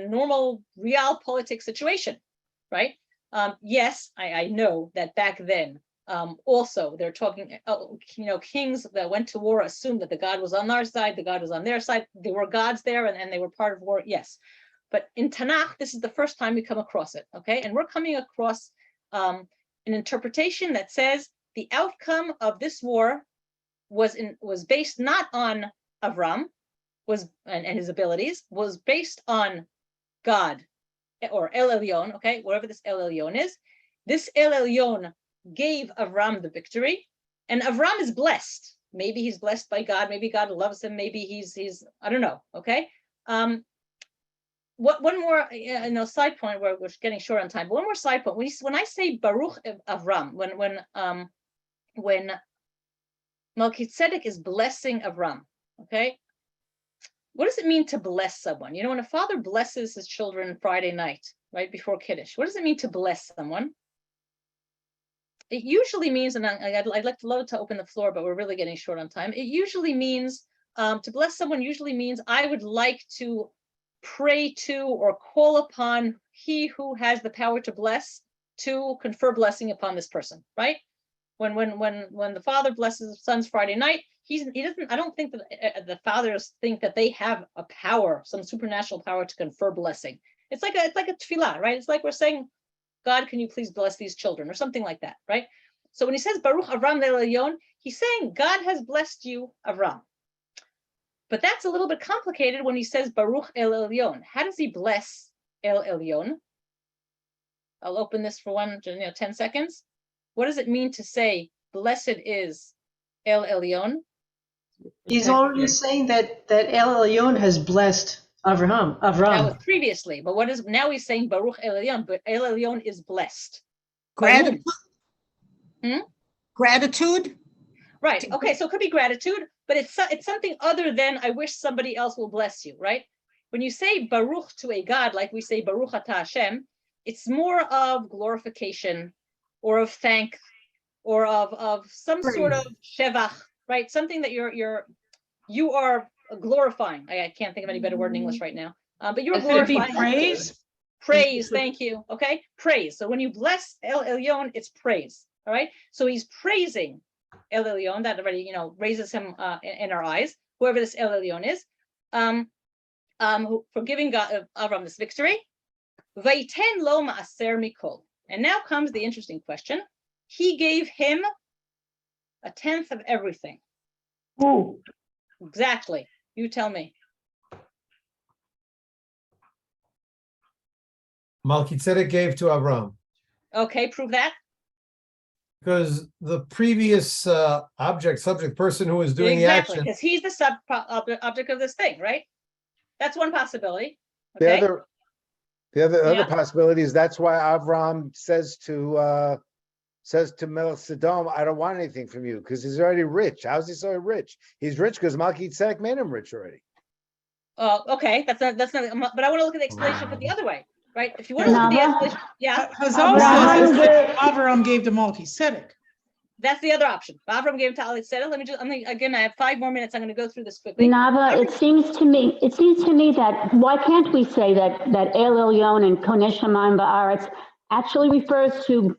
normal realpolitik situation, right? Yes, I know that back then, also they're talking, kings that went to war assumed that the god was on our side, the god was on their side. There were gods there, and they were part of war. Yes, but in Tanakh, this is the first time we come across it. Okay, and we're coming across an interpretation that says the outcome of this war was based not on Avram, and his abilities, was based on God, or El Elyon, okay, whatever this El Elyon is. This El Elyon gave Avram the victory, and Avram is blessed. Maybe he's blessed by God, maybe God loves him, maybe he's I don't know, okay? One more side point, where we're getting short on time, but one more side point. When I say Baruch Avram, when Melchizedek is blessing Avram, okay, what does it mean to bless someone? When a father blesses his children Friday night, right before Kiddush, what does it mean to bless someone? It usually means, and I'd like to love to open the floor, but we're really getting short on time. It usually means, to bless someone usually means I would like to pray to or call upon he who has the power to bless, to confer blessing upon this person, right? When the father blesses his son's Friday night, I don't think that the fathers think that they have a power, some supernatural power to confer blessing. It's like a tefillah, right? It's like we're saying, God, can you please bless these children, or something like that, right? So when he says Baruch Avram El Elyon, he's saying God has blessed you, Avram. But that's a little bit complicated when he says Baruch El Elyon. How does he bless El Elyon? I'll open this for 10 seconds. What does it mean to say blessed is El Elyon? He's already saying that El Elyon has blessed Avram. That was previously, but now he's saying Baruch El Elyon, but El Elyon is blessed. Gratitude. Gratitude? Right. Okay, so it could be gratitude, but it's something other than I wish somebody else will bless you, right? When you say Baruch to a God, like we say Baruch Ata Hashem, it's more of glorification, or of thank, or of some sort of shevach, right? Something that you are glorifying. I can't think of any better word in English right now. But you're glorifying. Could it be praise? Praise, thank you. Okay, praise. So when you bless El Elyon, it's praise. All right. So he's praising El Elyon. That already, raises him in our eyes. Whoever this El Elyon is, for giving Avram this victory. Vaiten lo ma'aser mikol. And now comes the interesting question. He gave him 1/10 of everything. Ooh. Exactly. You tell me. Melchizedek gave to Avram. Okay, prove that. Because the previous subject person who was doing Exactly, the action. because he's the object of this thing, right? That's one possibility. Okay? The other possibility is that's why Avram says to Melchizedek, I don't want anything from you, because he's already rich. How's he so rich? He's rich because Melchizedek made him rich already. Okay, that's not. But I want to look at the explanation for the other way, right? If you want to look at the explanation, yeah. Because also Avram gave to Melchizedek. That's the other option. Avram gave to Melchizedek. Again, I have 5 more minutes. I'm going to go through this quickly. Nava, it seems to me that why can't we say that El Elyon and Konesh Shamayim Va'aretz actually refers to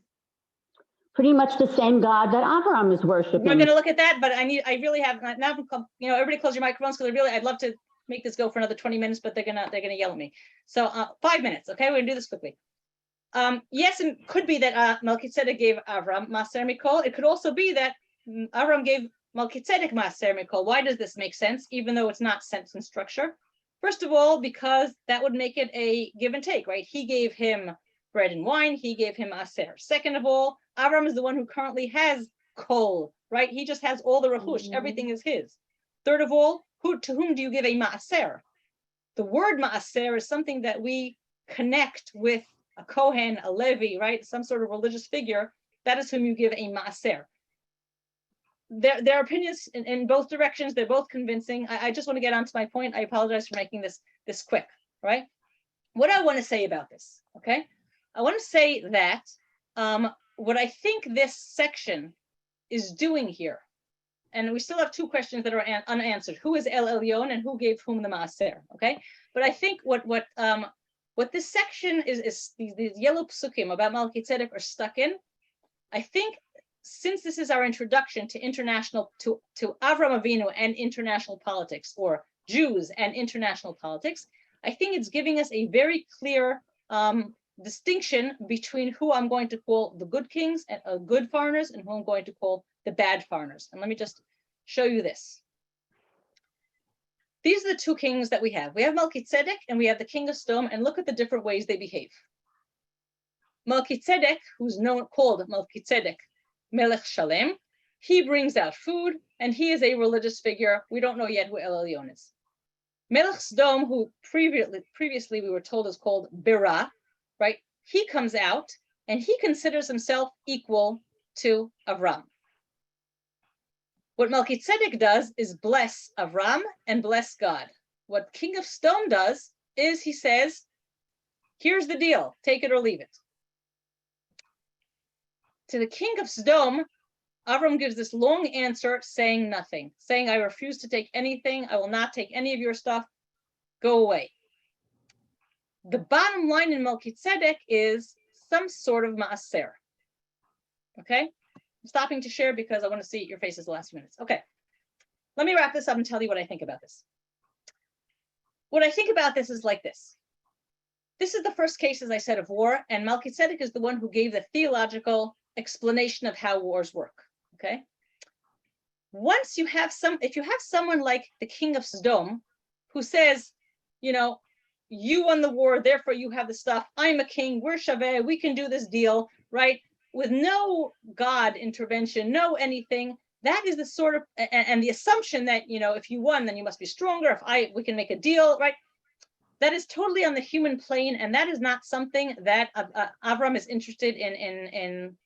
pretty much the same God that Avram is worshiping? We're going to look at that, but I really have now. Everybody close your microphones, because I'd love to make this go for another 20 minutes, but they're gonna yell at me. So 5 minutes. Okay, we're gonna do this quickly. Yes, it could be that Melchizedek gave Avram Maser Mikol. It could also be that Avram gave Melchizedek Maser Mikol. Why does this make sense, even though it's not sentence structure? First of all, because that would make it a give and take, right? He gave him bread and wine. He gave him Aser. Second of all, Avram is the one who currently has kol, right? He just has all the rechush. Everything is his. Third of all, to whom do you give a maaser? The word maaser is something that we connect with a Kohen, a Levi, right? Some sort of religious figure. That is whom you give a maaser. There are opinions in both directions. They're both convincing. I just want to get on to my point. I apologize for making this quick, right? What I want to say about this, okay? I want to say that what I think this section is doing here and we still have two questions that are unanswered. Who is El Elyon and who gave whom the Maaser? Okay, but I think what this section is these yellow psukim about Melchizedek are stuck in. I think since this is our introduction to Avram Avinu and international politics, or Jews and international politics, I think it's giving us a very clear distinction between who I'm going to call the good kings and good foreigners and who I'm going to call the bad foreigners. And let me just show you this. These are the two kings that we have. We have Melchizedek and we have the king of Sodom, and look at the different ways they behave. Melchizedek, who's called Melchizedek Melech Shalem, he brings out food and he is a religious figure. We don't know yet who El Elyon is. Melech Sodom, who previously we were told is called Bera, right? He comes out and he considers himself equal to Avram. What Melchizedek does is bless Avram and bless God. What King of Sodom does is he says, here's the deal, take it or leave it. To the king of Sodom, Avram gives this long answer saying nothing, saying, I refuse to take anything. I will not take any of your stuff. Go away. The bottom line in Melchizedek is some sort of maaser. Okay? I'm stopping to share because I want to see your faces the last few minutes. Okay. Let me wrap this up and tell you what I think about this. What I think about this is like this. This is the first case, as I said, of war, and Melchizedek is the one who gave the theological explanation of how wars work. Okay. Once you have if you have someone like the king of Sodom who says, you know, you won the war, therefore you have the stuff. I'm a king, we're Shaveh, we can do this deal, right? With no God intervention, no anything. That is the sort of, and the assumption that, you know, if you won, then you must be stronger. We can make a deal, right? That is totally on the human plane, and that is not something that Avram is interested in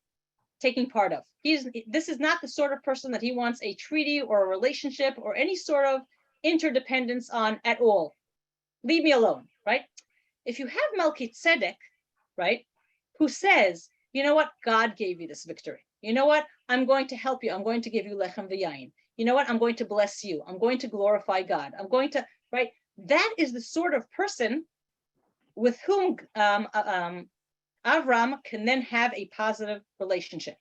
taking part of. This is not the sort of person that he wants a treaty or a relationship or any sort of interdependence on at all. Leave me alone, right? If you have Melchizedek, right, who says, you know what, God gave you this victory. You know what, I'm going to help you. I'm going to give you lechem v'yayin. You know what, I'm going to bless you. I'm going to glorify God. I'm going to, right? That is the sort of person with whom Avram can then have a positive relationship.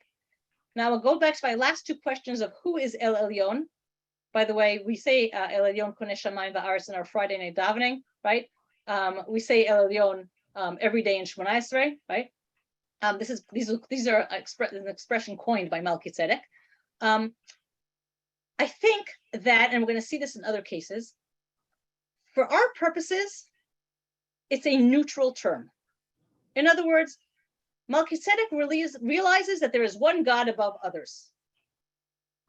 Now I'll go back to my last two questions of who is El Elyon. By the way, we say El Elyon Koneh Shamayim Va'aretz in our Friday night davening, right? We say El Elyon every day in Shemona Esrei, right? These are an expression coined by Melchizedek. I think that, and we're going to see this in other cases, for our purposes, it's a neutral term. In other words, Melchizedek realizes that there is one God above others.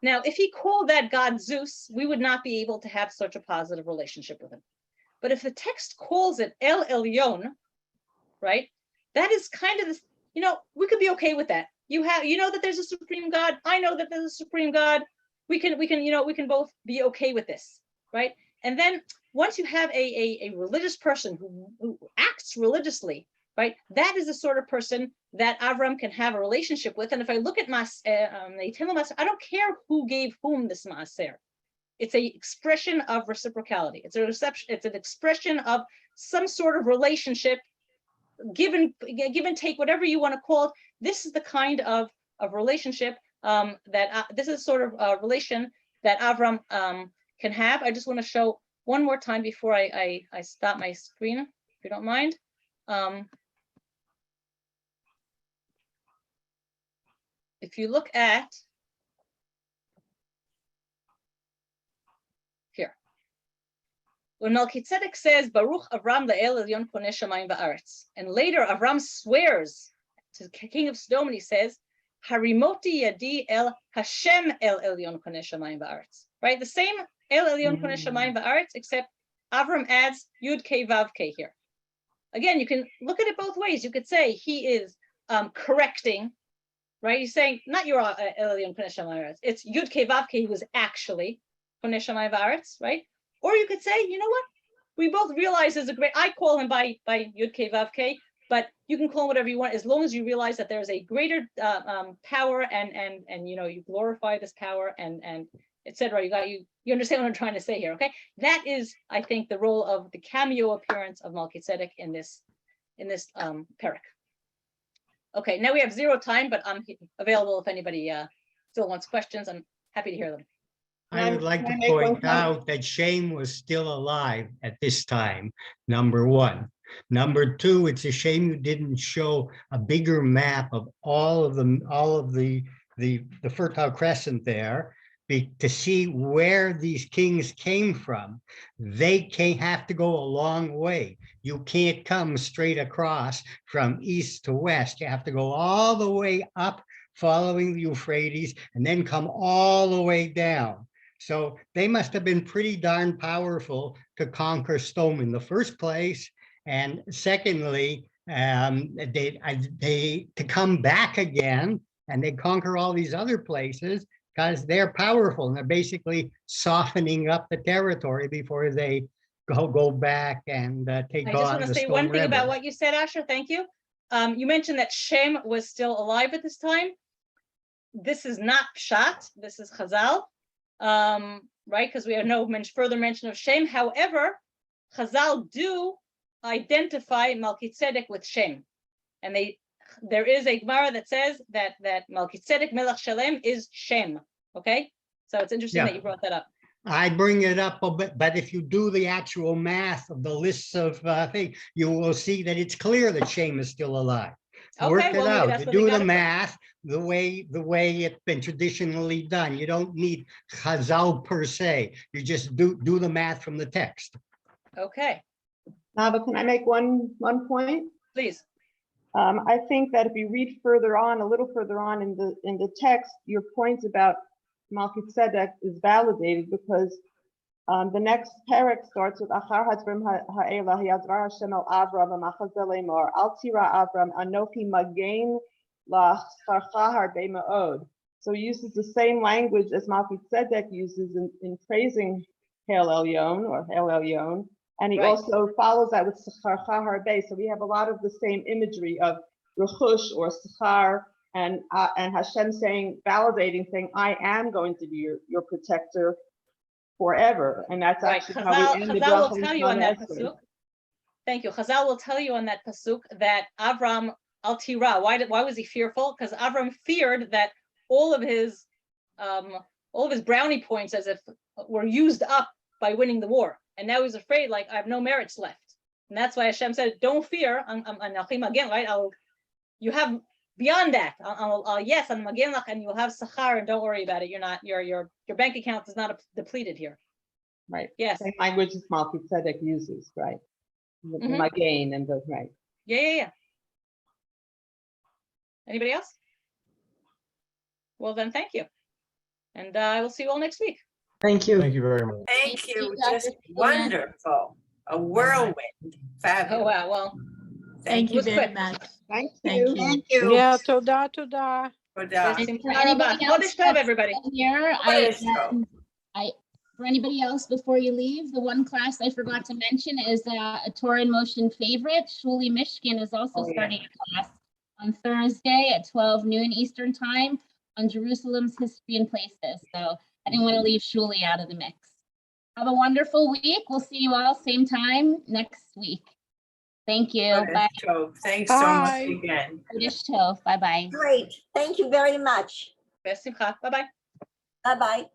Now, if he called that God Zeus, we would not be able to have such a positive relationship with him. But if the text calls it El Elyon, right, that is kind of this, you know, we could be okay with that. You know that there's a supreme God. I know that there's a supreme God. We can both be okay with this, right? And then once you have a religious person who acts religiously, right, that is the sort of person that Avram can have a relationship with. And if I look at I don't care who gave whom this maaser. It's an expression of reciprocality. It's an expression of some sort of relationship, give and take, whatever you want to call it. This is the kind of relationship this is sort of relation that Avram can have. I just want to show one more time before I stop my screen, if you don't mind. If you look at here, when Melchizedek says, Baruch Avram la'el elyon koneh shamayim va'aretz, and later Avram swears to the king of Sodom and he says, Harimoti yadi el Hashem el elyon koneh shamayim va'aretz. Right, the same el elyon koneh shamayim va'aretz, except Avram adds Yud Kei Vav Kei here. Again, you can look at it both ways. You could say he is correcting. Right, he's saying not your El Elyon Koneh Shamayim Va'aretz. It's Yud Kei Vav Kei, who was actually Koneh Shamayim Va'aretz, right? Or you could say, you know what? We both realize there's a great. I call him by Yud Kei Vav Kei, but you can call him whatever you want, as long as you realize that there's a greater power and you know you glorify this power and etc. You understand what I'm trying to say here, okay? That is, I think, the role of the cameo appearance of Melchizedek in this parak. Okay, now we have 0 time, but I'm available if anybody still wants questions. I'm happy to hear them. I would like Can I to make one point comment? out that Shem was still alive at this time, number one. Number two, it's a shame you didn't show a bigger map of all of the Fertile Crescent there to see where these kings came from. They have to go a long way. You can't come straight across from east to west. You have to go all the way up following the Euphrates and then come all the way down. So they must have been pretty darn powerful to conquer Stone in the first place. And secondly, they to come back again and they conquer all these other places because they're powerful and they're basically softening up the territory before they go back and take I just on want to the say Stone one thing about rebels. what you said, Asher. Thank you. You mentioned that Shem was still alive at this time. This is not Pshat. This is Chazal, right? Because we have no further mention of Shem. However, Chazal do identify Melchizedek with Shem, and there is a Gemara that says that Melchizedek Melech Shalem is Shem. Okay, so it's interesting that you brought that up. I bring it up a bit, but if you do the actual math of the lists of things, you will see that it's clear that Shem is still alive. Work Okay, it well, maybe out. that's You where they do got the it from. math the way it's been traditionally done. You don't need Chazal per se. You just do the math from the text. Okay, Nava, can I make one point? please. I think that if you read further on, a little further on in the text, your point about Melchizedek is validated because the next parak starts with Achar Hadvarim Ha'ela Yadvar Hashem El Avram V'Machazel Lemor Al Tira Avram Anochi Magain Lach Sarcha Harbe Ma'od. So he uses the same language as Melchizedek uses in praising Hail Elyon or Hail Elyon. And he Right. also follows that with Sacharcha Harbe. So we have a lot of the same imagery of Rechush or Sachar and Hashem validating, saying, I am going to be your protector forever. And that's Right. actually how we end the Chazal will bracha tell in you on that Shemona Esrei. pasuk. Thank you. Chazal will tell you on that pasuk that Avram al Tira. Why was he fearful? Because Avram feared that all of his brownie points, as if were used up by winning the war, and now he's afraid, like, I have no merits left, and that's why Hashem said, "Don't fear." Again, right? You have beyond that. Yes, and you'll have sachar, and don't worry about it. You're not your bank account is not depleted here. Right. Yes. Same language as Melchizedek uses, right? The Magain and the right. Yeah. Anybody else? Well, then, thank you, and I will see you all next week. Thank you. Thank you very much. Thank you, Dr. just Finkelman. wonderful. A whirlwind, Oh fabulous. wow. Well, Thank you. was quick. Thank Thank you. you. Thank you. Yeah, toda. Toda. And for anybody else Chodesh Tov, that's everybody. here, Chodesh Tov. for anybody else before you leave, the one class I forgot to mention is a Torah in Motion favorite. Shuli Mishkin is also Oh, yeah. starting a class on Thursday at 12 noon Eastern time on Jerusalem's history and places. So I didn't want to leave Shuli out of the mix. Have a wonderful week. We'll see you all same time next week. Thank you. Chodesh Bye. Tov. Thanks so much Bye. again. Chodesh Tov. Bye-bye. Great. Thank you very much. Bye bye. Bye-bye.